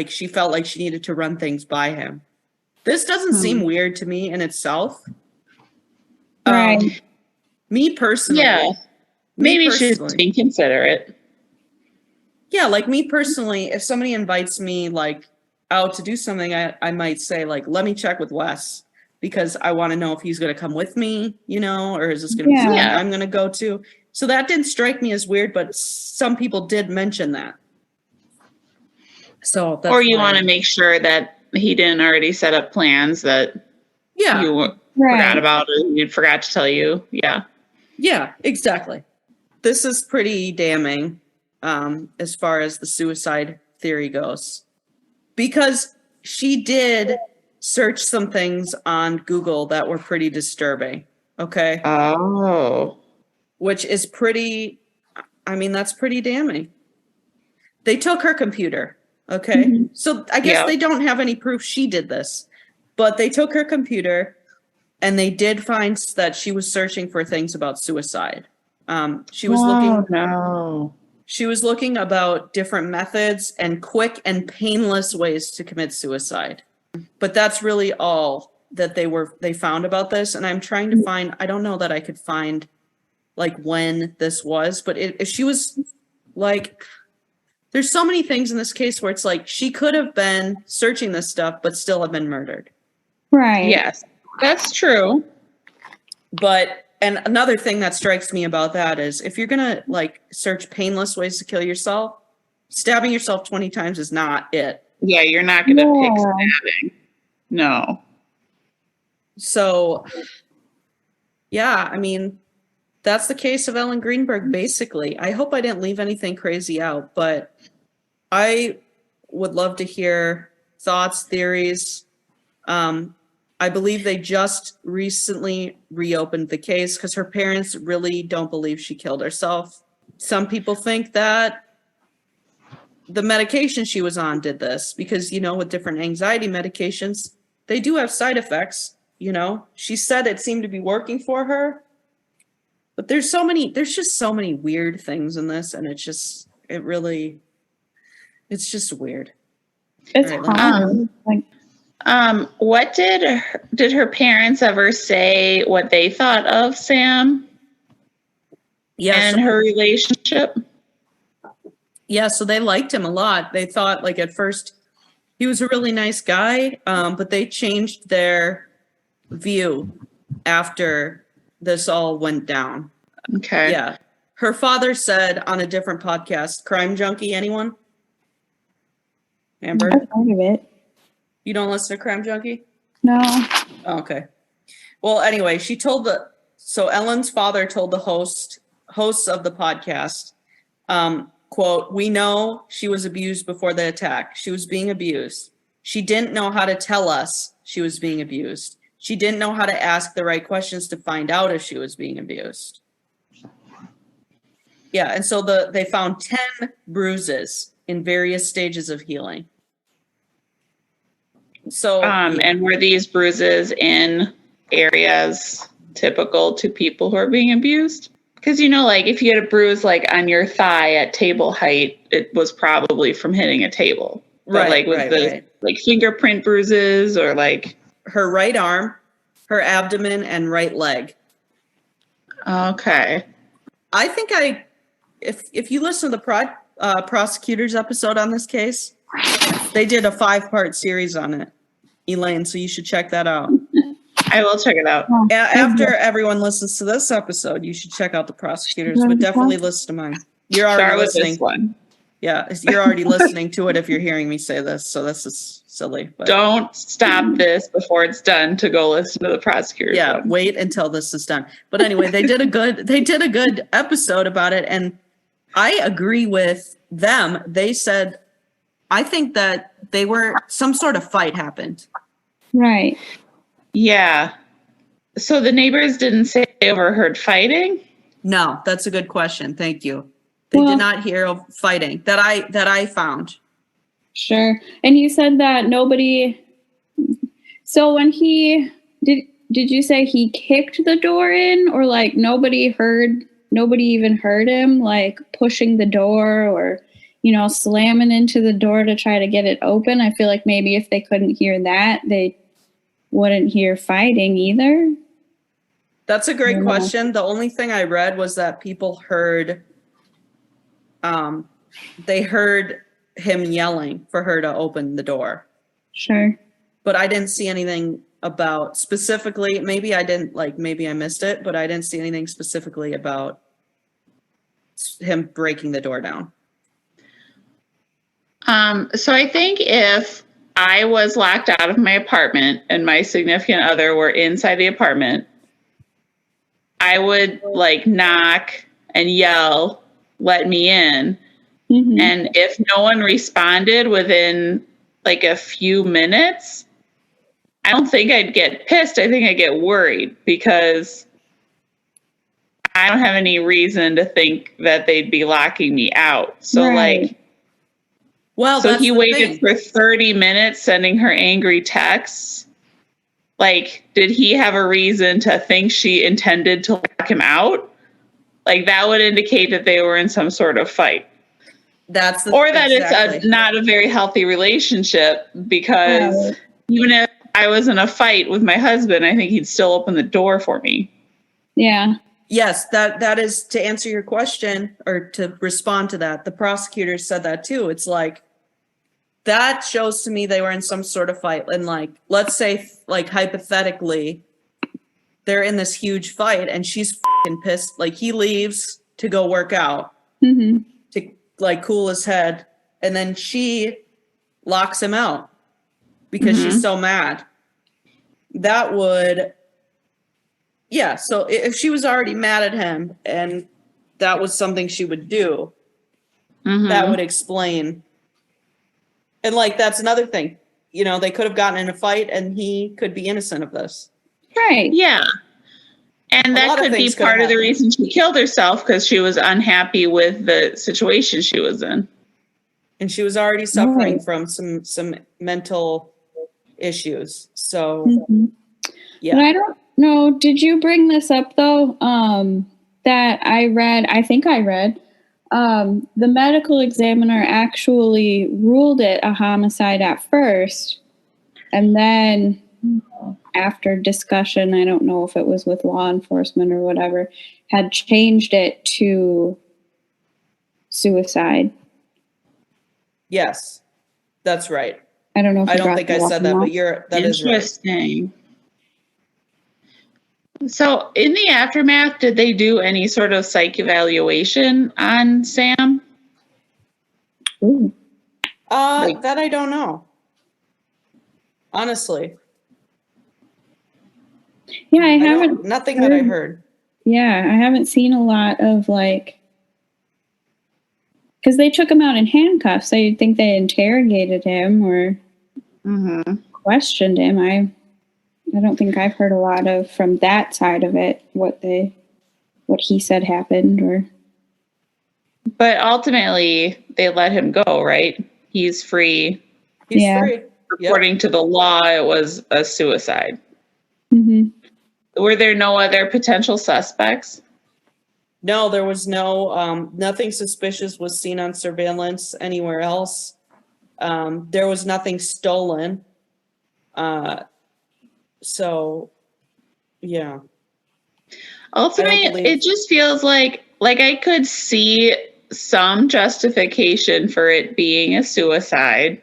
She felt like she needed to run things by him. This doesn't seem weird to me in itself. Right. Me personally. Yeah. Maybe she's being considerate. Yeah, me personally, if somebody invites me out to do something, I might say let me check with Wes because I want to know if he's going to come with me, or is this going to be something I'm going to go to? So that didn't strike me as weird, but some people did mention that. So that's or you want to make sure that he didn't already set up plans that Yeah. you forgot about it. You forgot to tell you. Yeah. Yeah, exactly. This is pretty damning as far as the suicide theory goes. Because she did search some things on Google that were pretty disturbing. Okay. Oh. Which is pretty, I mean, that's pretty damning. They took her computer. Okay. Mm-hmm. So I guess they don't have any proof she did this, but they took her computer and they did find that she was searching for things about suicide. She was looking. No. She was looking about different methods and quick and painless ways to commit suicide. But that's really all that they found about this. And I'm trying to find, I don't know that I could find like when this was, but if she was like, there's so many things in this case where it's like she could have been searching this stuff, but still have been murdered. Right. Yes, that's true. But, and another thing that strikes me about that is if you're going to like search painless ways to kill yourself, stabbing yourself 20 times is not it. Yeah, you're not going to pick stabbing. No. So, yeah, I mean, that's the case of Ellen Greenberg, basically. I hope I didn't leave anything crazy out, but I would love to hear thoughts, theories. I believe they just recently reopened the case because her parents really don't believe she killed herself. Some people think that the medication she was on did this because, you know, with different anxiety medications, they do have side effects, you know. She said it seemed to be working for her. But there's just so many weird things in this, and it's just weird. It's All right, what did her parents ever say what they thought of Sam? And her relationship? Yeah, so they liked him a lot. They thought like at first he was a really nice guy, but they changed their view after this all went down. Okay. Yeah. Her father said on a different podcast, Crime Junkie, anyone? Amber? I've heard of it. You don't listen to Crime Junkie? No. Oh, okay. Well, anyway, so Ellen's father told the hosts of the podcast, quote, "We know she was abused before the attack. She was being abused. She didn't know how to tell us she was being abused. She didn't know how to ask the right questions to find out if she was being abused." Yeah, and so they found 10 bruises in various stages of healing. So, and were these bruises in areas typical to people who are being abused? Because, you know, like if you had a bruise like on your thigh at table height, it was probably from hitting a table. But like fingerprint bruises or like her right arm, her abdomen, and right leg. Okay. I think if you listen to the prosecutor's episode on this case, they did a 5-part series on it, Elaine, so you should check that out. I will check it out. After everyone listens to this episode, you should check out the prosecutors, but definitely listen to mine. You're already Start with listening. this one. Yeah, you're already listening to it if you're hearing me say this, so this is silly. But don't stop this before it's done to go listen to the prosecutors. Yeah, wait until this is done. But anyway, they did a good episode about it, and I agree with them. They said, I think that some sort of fight happened. Right. Yeah. So the neighbors didn't say they overheard fighting? No, that's a good question. Thank you. They did not hear of fighting that I found. Sure. And you said that nobody. So when he did you say he kicked the door in, or like nobody even heard him like pushing the door or, you know, slamming into the door to try to get it open? I feel like maybe if they couldn't hear that, they wouldn't hear fighting either. That's a great question. The only thing I read was that people heard they heard him yelling for her to open the door. Sure. But I didn't see anything about specifically, maybe I missed it, but I didn't see anything specifically about him breaking the door down. So I think if I was locked out of my apartment and my significant other were inside the apartment, I would like knock and yell, "Let me in." Mhm. And if no one responded within like a few minutes, I don't think I'd get pissed. I think I'd get worried because I don't have any reason to think that they'd be locking me out. So Right. like, Well, so that's he the waited thing. for 30 minutes sending her angry texts. Like, did he have a reason to think she intended to lock him out? Like, that would indicate that they were in some sort of fight. That's the Or that exactly. it's not a very healthy relationship, because Right. even if I was in a fight with my husband, I think he'd still open the door for me. Yeah. Yes, that is to answer your question or to respond to that. The prosecutor said that too. It's like that shows to me they were in some sort of fight. And like, let's say like hypothetically, they're in this huge fight and she's fucking pissed. Like he leaves to go work out Hmm. to like cool his head. And then she locks him out because she's so mad. That would, yeah. So if she was already mad at him and that was something she would do, that would explain. And like, that's another thing, you know, they could have gotten in a fight and he could be innocent of this. Right. Yeah. And A that lot of could be things could part of the happen. reason she killed herself, because she was unhappy with the situation she was in. And she was already suffering Right. from some mental issues. So Mhm. yeah. But I don't know. Did you bring this up though? That I think I read, the medical examiner actually ruled it a homicide at first. And then after discussion, I don't know if it was with law enforcement or whatever, had changed it to suicide. Yes, that's right. I don't know if I you don't brought think I that said up that, or but not. that is right. Interesting. So in the aftermath, did they do any sort of psych evaluation on Sam? Ooh. That I don't know. Honestly. Yeah, I haven't. Nothing that I heard. Yeah, I haven't seen a lot of like, because they took him out in handcuffs. So you'd think they interrogated him or questioned him. I don't think I've heard a lot of from that side of it what he said happened or. But ultimately, they let him go, right? He's free. He's free. According to the law, it was a suicide. Mm-hmm. Were there no other potential suspects? No, there was nothing suspicious was seen on surveillance anywhere else. There was nothing stolen. So, yeah. Ultimately, it just feels like I could see some justification for it being a suicide.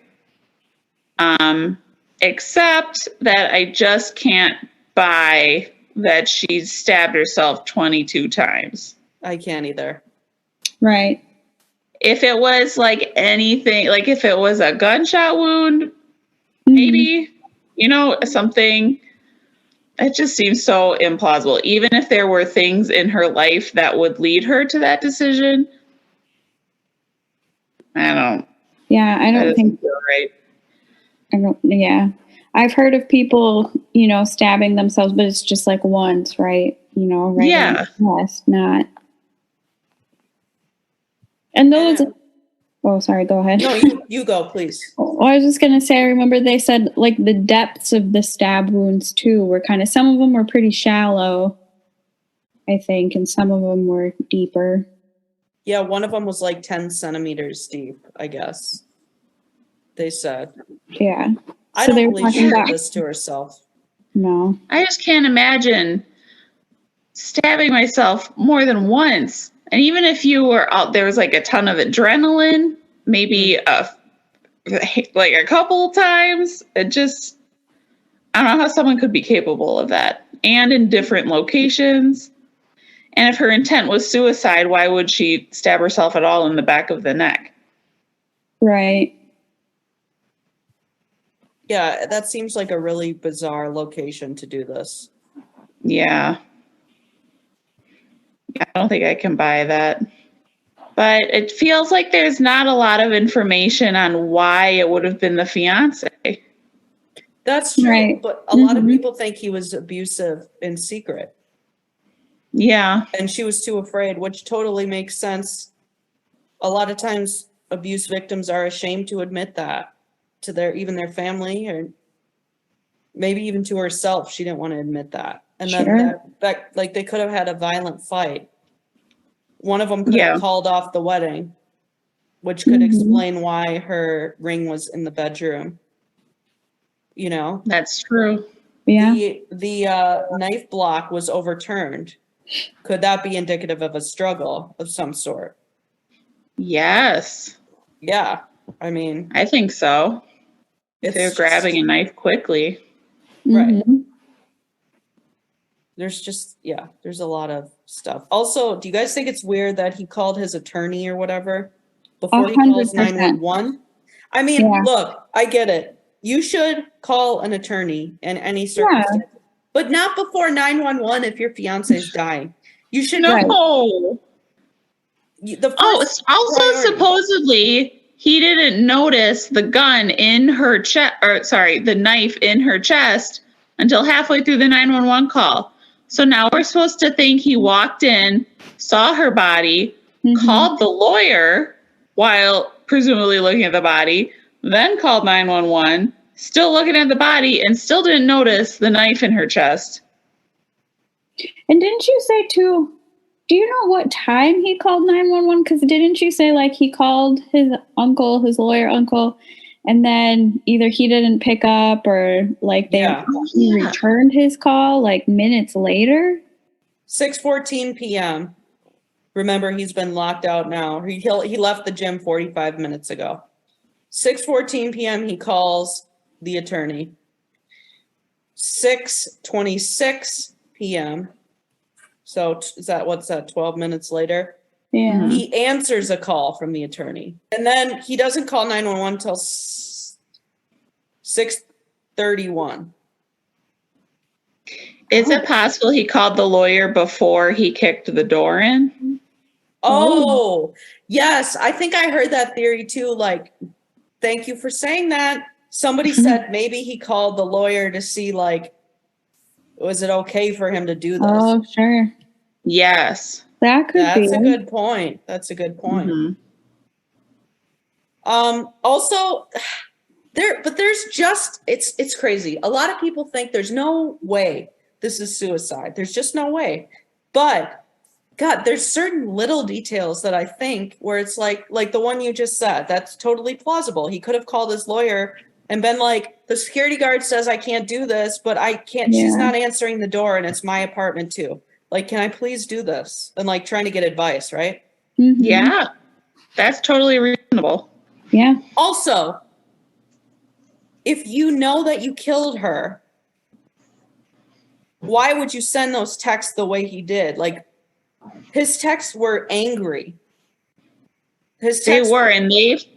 Except that I just can't buy that she stabbed herself 22 times. I can't either. Right. If it was like anything, like if it was a gunshot wound, maybe, you know, something, it just seems so implausible. Even if there were things in her life that would lead her to that decision, I don't think feel right. Yeah. I've heard of people, you know, stabbing themselves, but it's just like once, right? You know, right? Yeah. Yes, not. And those. Oh, sorry. Go ahead. No, you go, please. Well, I was just gonna say, I remember they said like the depths of the stab wounds too were kind of. Some of them were pretty shallow, I think, and some of them were deeper. Yeah, one of them was like 10 centimeters deep, I guess. They said. Yeah. I So they don't were believe she talking did about. this to herself. No. I just can't imagine stabbing myself more than once. And even if you were out, there was like a ton of adrenaline, maybe like a couple of times. It just, I don't know how someone could be capable of that. And in different locations. And if her intent was suicide, why would she stab herself at all in the back of the neck? Right. Yeah, that seems like a really bizarre location to do this. Yeah. I don't think I can buy that. But it feels like there's not a lot of information on why it would have been the fiance. That's true, Right. but a lot of people think he was abusive in secret. Yeah. And she was too afraid, which totally makes sense. A lot of times abuse victims are ashamed to admit that to their family, or maybe even to herself. She didn't want to admit that. And then that like they could have had a violent fight. One of them could have called off the wedding, which could explain why her ring was in the bedroom. You know? That's true. Yeah. The knife block was overturned. Could that be indicative of a struggle of some sort? Yes. Yeah. I mean, I think so. If they're just grabbing a knife quickly. Right. There's a lot of stuff. Also, do you guys think it's weird that he called his attorney or whatever before he calls 100%. 911? I mean, look, I get it. You should call an attorney in any circumstance, but not before 911 if your fiance is dying. You should No. Supposedly he didn't notice the gun in her chest, the knife in her chest until halfway through the 911 call. So now we're supposed to think he walked in, saw her body, called the lawyer while presumably looking at the body, then called 911, still looking at the body, and still didn't notice the knife in her chest. And didn't you say too, do you know what time he called 911? Because didn't you say like he called his uncle, his lawyer uncle, and then either he didn't pick up or like he returned his call like minutes later? 6:14 p.m. Remember, he's been locked out now. He left the gym 45 minutes ago. 6:14 p.m. he calls the attorney. 6:26 p.m. So what's that, 12 minutes later? Yeah. He answers a call from the attorney. And then he doesn't call 911 until 6:31. Is it possible he called the lawyer before he kicked the door in? Oh, yes. I think I heard that theory too. Like, thank you for saying that. Somebody said maybe he called the lawyer to see, like, was it okay for him to do this? Oh, sure. Yes. That's a good point. That's a good point. Also, there's just, it's crazy. A lot of people think there's no way this is suicide. There's just no way. But God, there's certain little details that I think where it's like the one you just said, that's totally plausible. He could have called his lawyer and been like, the security guard says I can't do this, but I can't, she's not answering the door and it's my apartment too. Like, can I please do this? And like trying to get advice, right? Yeah, that's totally reasonable. Yeah. Also, if you know that you killed her, why would you send those texts the way he did? Like, his texts were angry. They were, and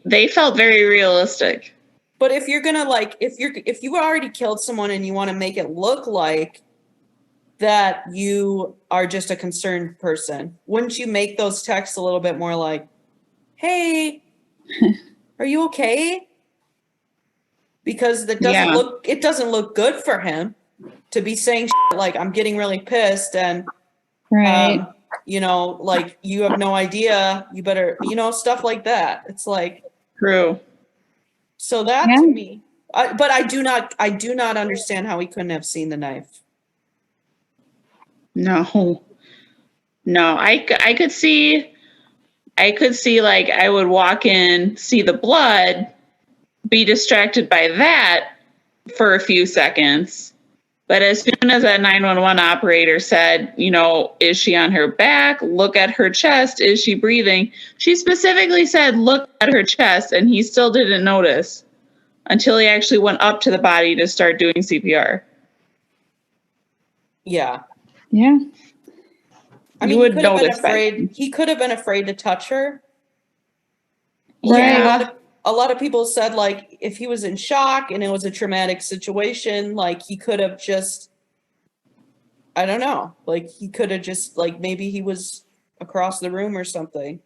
they felt very realistic. But if you're gonna if you already killed someone and you want to make it look like that you are just a concerned person, wouldn't you make those texts a little bit more like, "Hey, are you okay?" Because it doesn't look good for him to be saying like, "I'm getting really pissed," and like, you have no idea, you better, stuff like that. It's like, true. So that to me, but I do not understand how he couldn't have seen the knife. No, I could see like, I would walk in, see the blood, be distracted by that for a few seconds. But as soon as that 911 operator said, is she on her back? Look at her chest. Is she breathing? She specifically said, look at her chest. And he still didn't notice until he actually went up to the body to start doing CPR. Yeah. Yeah. I mean, he could have been afraid to touch her. Right. a lot of people said, like, if he was in shock and it was a traumatic situation, like, he could have just, I don't know, like, he could have just, like, maybe he was across the room or something.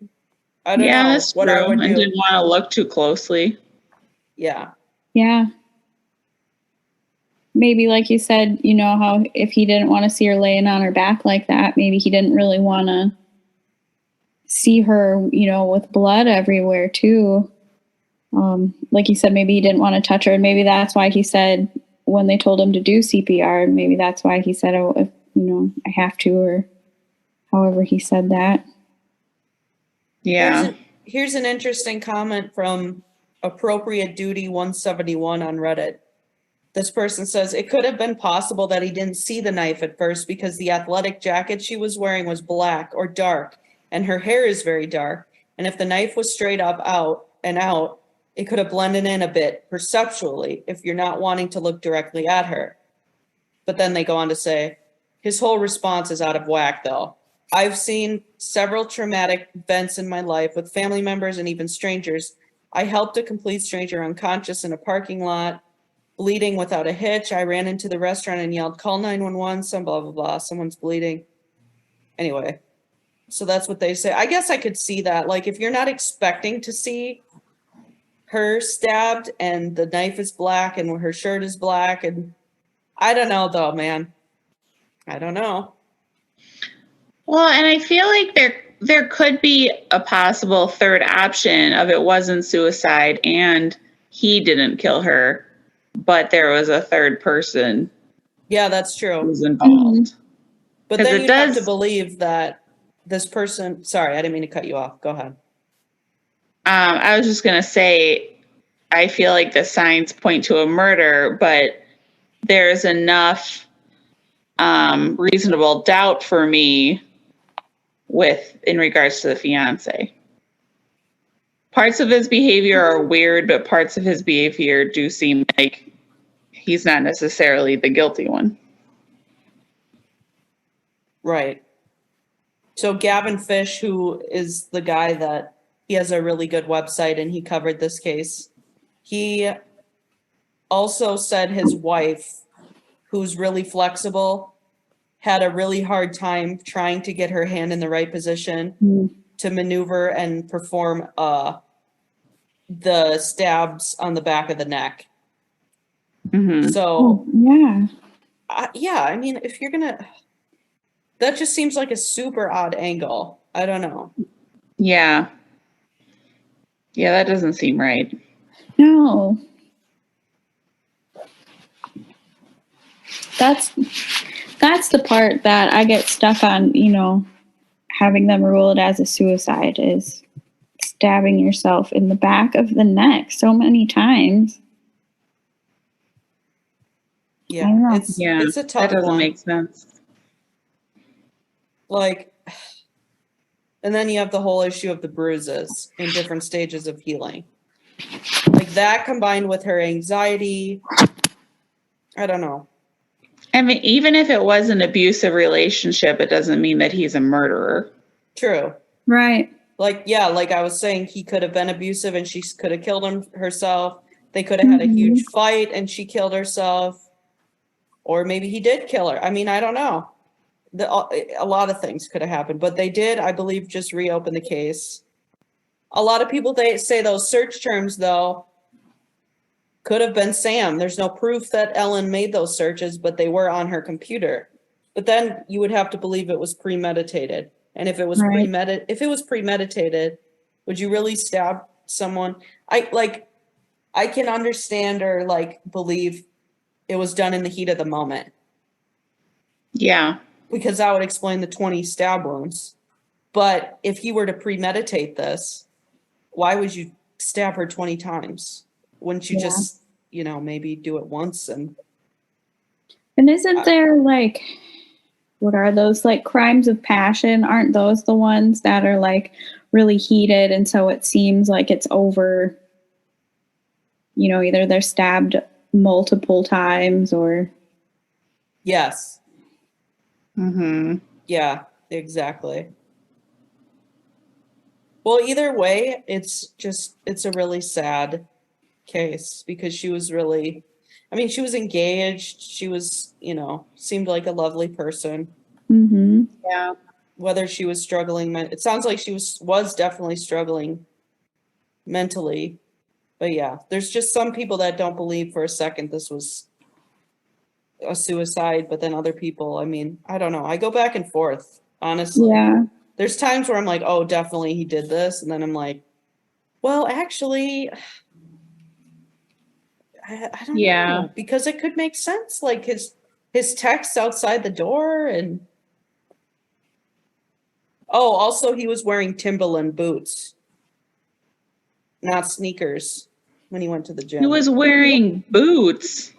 I don't know that's what true. I would And do. didn't want to look too closely. Yeah. Yeah. Maybe like you said, you know, how if he didn't want to see her laying on her back like that, maybe he didn't really want to see her, you know, with blood everywhere too. Like you said, maybe he didn't want to touch her, and maybe that's why he said when they told him to do CPR, maybe that's why he said, "Oh, if, you know, I have to," or however he said that. Yeah. Here's an interesting comment from Appropriate Duty 171 on Reddit. This person says, it could have been possible that he didn't see the knife at first because the athletic jacket she was wearing was black or dark, and her hair is very dark. And if the knife was straight up out, it could have blended in a bit perceptually if you're not wanting to look directly at her. But then they go on to say, his whole response is out of whack, though. I've seen several traumatic events in my life with family members and even strangers. I helped a complete stranger unconscious in a parking lot, bleeding without a hitch. I ran into the restaurant and yelled, call 911, some blah, blah, blah. Someone's bleeding. Anyway, so that's what they say. I guess I could see that. Like, if you're not expecting to see her stabbed and the knife is black and her shirt is black, and I don't know, though, man. I don't know. Well, and I feel like there could be a possible third option of it wasn't suicide and he didn't kill her, but there was a third person. Yeah, that's true. Who's involved. But then you have to believe that this person. Sorry, I didn't mean to cut you off. Go ahead. I was just gonna say, I feel like the signs point to a murder, but there's enough reasonable doubt for me in regards to the fiance. Parts of his behavior are weird, but parts of his behavior do seem like he's not necessarily the guilty one. Right. So Gavin Fish, who is the guy that he has a really good website and he covered this case, he also said his wife, who's really flexible, had a really hard time trying to get her hand in the right position to maneuver and perform the stabs on the back of the neck. Mm-hmm. So, yeah. I mean, if you're going to, that just seems like a super odd angle. I don't know. Yeah. Yeah, that doesn't seem right. No. That's the part that I get stuck on, you know, having them rule it as a suicide is stabbing yourself in the back of the neck so many times. Yeah, it's a tough one. That doesn't make sense. Like, and then you have the whole issue of the bruises in different stages of healing. Like that combined with her anxiety, I don't know. I mean, even if it was an abusive relationship, it doesn't mean that he's a murderer. True. Right. Like, yeah, like I was saying, he could have been abusive and she could have killed herself. They could have had a huge fight and she killed herself. Or maybe he did kill her. I mean, I don't know. A lot of things could have happened, but they did, I believe, just reopen the case. A lot of people, they say those search terms, though, could have been Sam. There's no proof that Ellen made those searches, but they were on her computer. But then you would have to believe it was premeditated. And if it was premeditated, would you really stab someone? I can understand or like believe it was done in the heat of the moment. Yeah. Because that would explain the 20 stab wounds. But if you were to premeditate this, why would you stab her 20 times? Wouldn't you just, you know, maybe do it once? And isn't there like, what are those, like crimes of passion? Aren't those the ones that are like really heated and so it seems like it's over, you know, either they're stabbed multiple times or... Yes. Mm-hmm. Yeah, exactly. Well, either way, it's a really sad case because she was really, I mean, she was engaged. She was, seemed like a lovely person. Mm-hmm. Yeah. Whether she was struggling, it sounds like she was definitely struggling mentally. But yeah, there's just some people that don't believe for a second this was a suicide, but then other people, I mean, I don't know. I go back and forth, honestly. Yeah. There's times where I'm like, oh, definitely he did this. And then I'm like, well, actually, I don't know. Because it could make sense. Like his texts outside the door and also he was wearing Timberland boots, not sneakers when he went to the gym. He was wearing boots.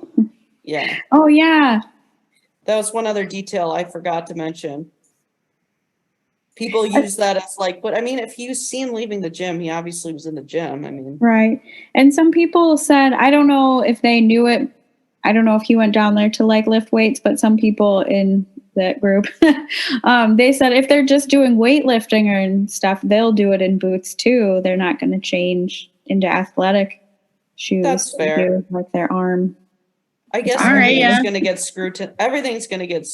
Yeah. Oh, yeah. That was one other detail I forgot to mention. People use that as like, but I mean, if he was seen leaving the gym, he obviously was in the gym. I mean. Right. And some people said, I don't know if they knew it. I don't know if he went down there to like lift weights, but some people in that group, they said if they're just doing weightlifting and stuff, they'll do it in boots too. They're not going to change into athletic shoes. That's fair. Like their arm. I guess everything's going to get everything's going to get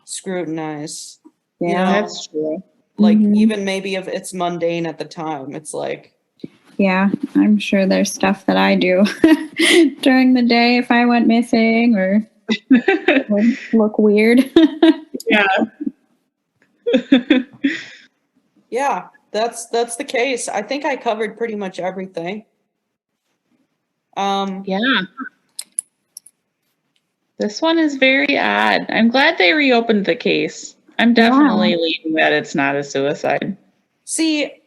scrutinized. Yeah, that's true. Like even maybe if it's mundane at the time, it's like. Yeah, I'm sure there's stuff that I do during the day if I went missing or would look weird. Yeah. Yeah, that's the case. I think I covered pretty much everything. Yeah. This one is very odd. I'm glad they reopened the case. I'm definitely leaning that it's not a suicide. See,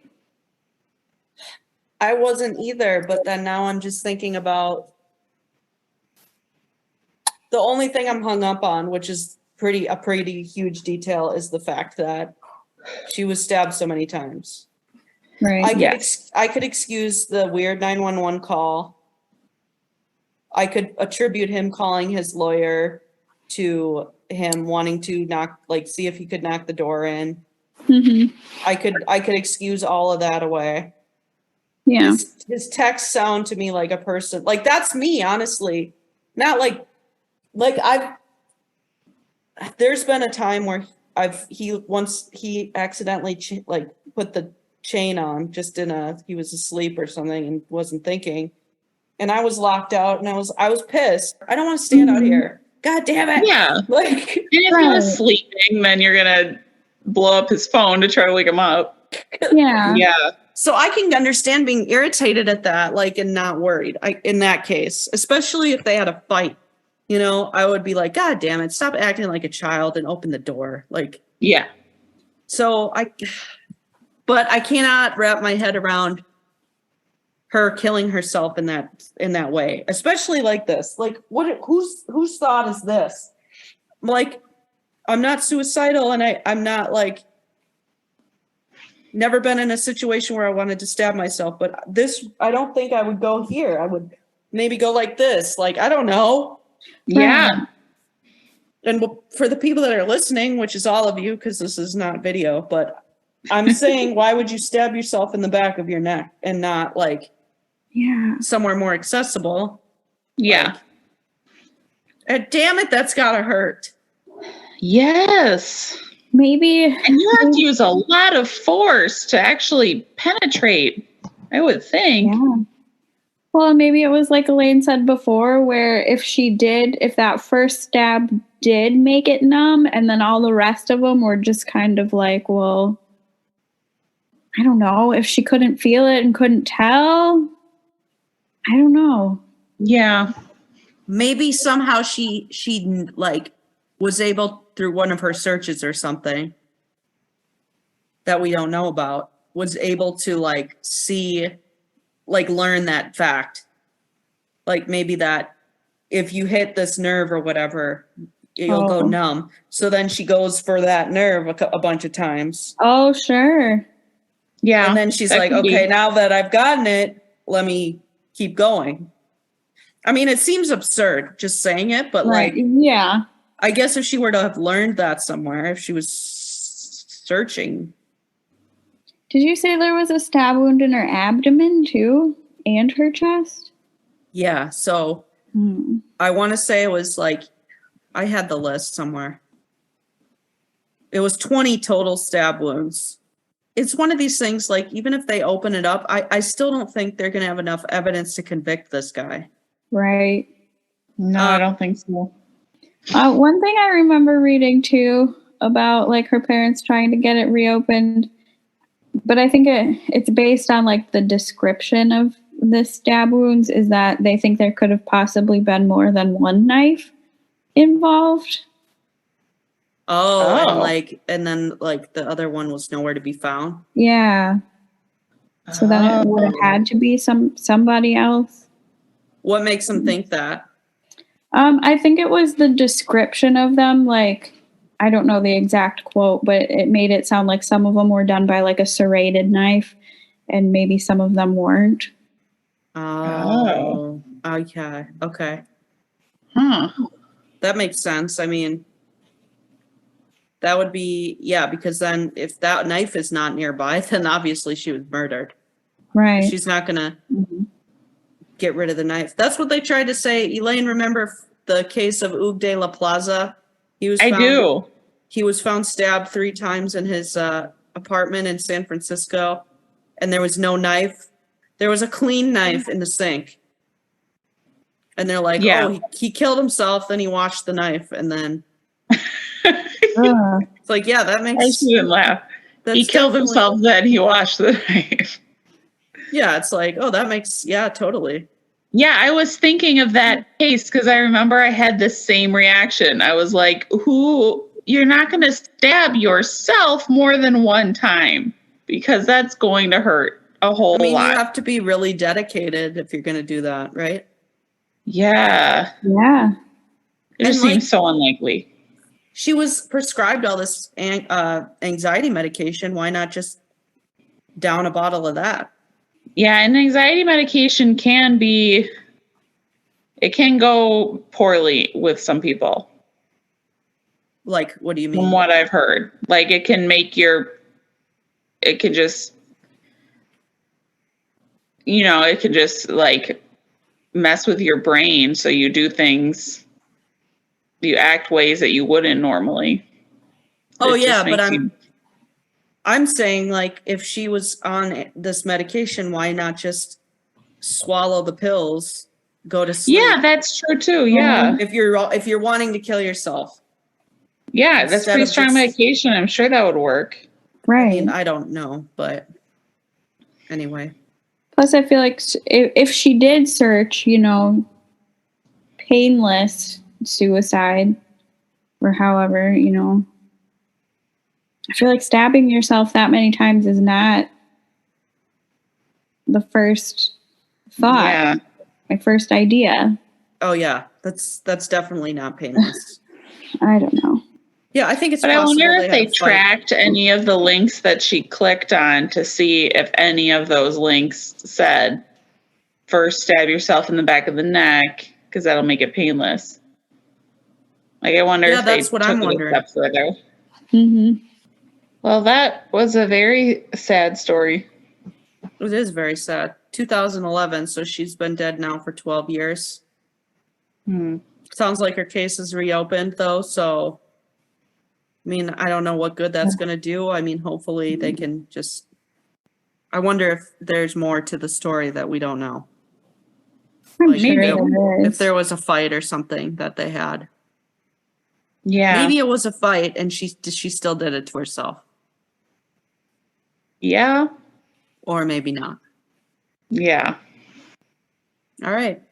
I wasn't either, but then now I'm just thinking about the only thing I'm hung up on, which is a pretty huge detail, is the fact that she was stabbed so many times. Right. I could excuse the weird 911 call. I could attribute him calling his lawyer to him wanting to see if he could knock the door in. Mm-hmm. I could excuse all of that away. Yeah. His texts sound to me like a person, like that's me, honestly. Not there's been a time where he accidentally put the chain on he was asleep or something and wasn't thinking. And I was locked out and I was pissed. I don't want to stand out here. God damn it. Yeah. Like, if he was sleeping, then you're going to blow up his phone to try to wake him up. Yeah. Yeah. So I can understand being irritated at that, and not worried in that case, especially if they had a fight. I would be like, God damn it, stop acting like a child and open the door. Yeah. So but I cannot wrap my head around her killing herself in that way, especially like this. Like, whose thought is this? Like, I'm not suicidal, and I'm not never been in a situation where I wanted to stab myself. But this, I don't think I would go here. I would maybe go like this. Like, I don't know. Yeah. And for the people that are listening, which is all of you, because this is not video, but I'm saying, why would you stab yourself in the back of your neck and not somewhere more accessible? Yeah. And damn it, that's gotta hurt. Yes. Maybe. And you have to use a lot of force to actually penetrate, I would think. Yeah. Well, maybe it was like Elaine said before, where if that first stab did make it numb, and then all the rest of them were just kind of like, well, I don't know, if she couldn't feel it and couldn't tell, I don't know. Yeah. Maybe somehow she was able, through one of her searches or something that we don't know about, was able to see, learn that fact. Maybe that if you hit this nerve or whatever, you'll go numb. So then she goes for that nerve a bunch of times. Oh, sure. Yeah. And then she's like, okay, now that I've gotten it, let me keep going. I mean, it seems absurd just saying it, but yeah. I guess if she were to have learned that somewhere, if she was searching. Did you say there was a stab wound in her abdomen too? And her chest? Yeah, so I want to say it was like, I had the list somewhere. It was 20 total stab wounds. It's one of these things, like, even if they open it up, I still don't think they're going to have enough evidence to convict this guy. Right. No, I don't think so. One thing I remember reading too about like her parents trying to get it reopened, but I think it's based on like the description of the stab wounds, is that they think there could have possibly been more than one knife involved. And then the other one was nowhere to be found. Yeah. So then it would have had to be somebody else. What makes them think that? I think it was the description of them. Like, I don't know the exact quote, but it made it sound like some of them were done by like a serrated knife, and maybe some of them weren't. Oh, yeah. Okay. That makes sense. I mean, that would be, yeah, because then if that knife is not nearby, then obviously she was murdered. Right. She's not going to get rid of the knife. That's what they tried to say. Elaine, remember the case of Hugues de la Plaza? He was found stabbed 3 times in his apartment in San Francisco, and there was no knife. There was a clean knife in the sink. And they're like, he killed himself, then he washed the knife, and then... It's like, yeah, that makes... I shouldn't laugh. He killed himself, then he washed the knife. Yeah, it's like, oh, that makes... Yeah, totally. Yeah, I was thinking of that case because I remember I had the same reaction. I was like, you're not going to stab yourself more than one time because that's going to hurt a whole lot. You have to be really dedicated if you're going to do that, right? Yeah. Yeah. It just seems so unlikely. She was prescribed all this anxiety medication. Why not just down a bottle of that? Yeah, and anxiety medication can go poorly with some people. Like, what do you mean? From what I've heard. Like, it can just like mess with your brain. So you do things, you act ways that you wouldn't normally. Oh, yeah, but I'm saying, like, if she was on this medication, why not just swallow the pills, go to sleep? Yeah, that's true too. Yeah. If you're wanting to kill yourself. Yeah, that's pretty strong medication. I'm sure that would work. Right. I mean, I don't know, but anyway. Plus, I feel like if she did search, painless suicide or however, I feel like stabbing yourself that many times is not the first thought. Yeah. My first idea. Oh yeah, that's definitely not painless. I don't know. Yeah, I think it's But possible. I wonder if they tracked any of the links that she clicked on to see if any of those links said, first stab yourself in the back of the neck, because that'll make it painless. Like, I wonder if they took it a step further. Mm-hmm. Well, that was a very sad story. It is very sad. 2011, so she's been dead now for 12 years. Sounds like her case is reopened, though, so... I mean, I don't know what good that's going to do. I mean, hopefully they can just... I wonder if there's more to the story that we don't know. Like if there was a fight or something that they had. Yeah. Maybe it was a fight and she still did it to herself. Yeah. Or maybe not. Yeah. All right.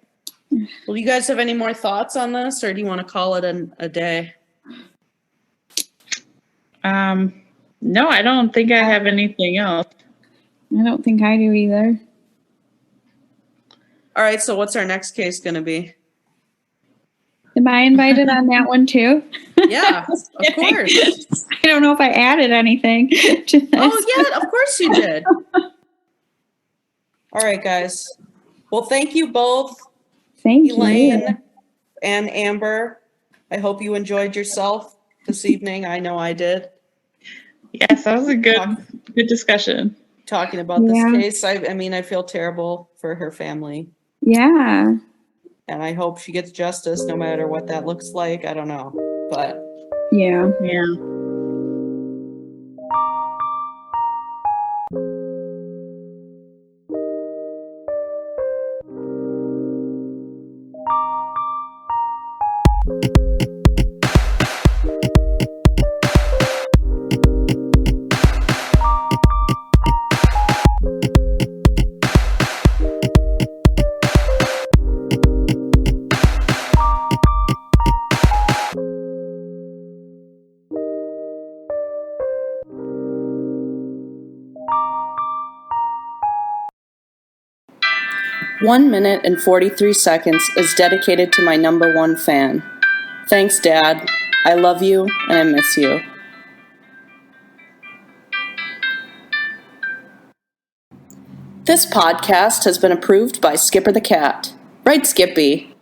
Well, you guys have any more thoughts on this, or do you want to call it a day? No, I don't think I have anything else. I don't think I do either. All right, so what's our next case going to be? Am I invited on that one too? Yeah, of course. I don't know if I added anything to this. Oh, yeah, of course you did. All right, guys. Well, thank you both, Elaine and Amber. I hope you enjoyed yourself this evening. I know I did. Yes, that was a good discussion. talking about this Yeah. case. I mean, I feel terrible for her family, Yeah. and I hope she gets justice no matter what that looks like. I don't know, but Yeah. Yeah. "1 minute and 43 seconds is dedicated to my #1 fan. Thanks, Dad. I love you and I miss you." This podcast has been approved by Skipper the Cat. Right, Skippy?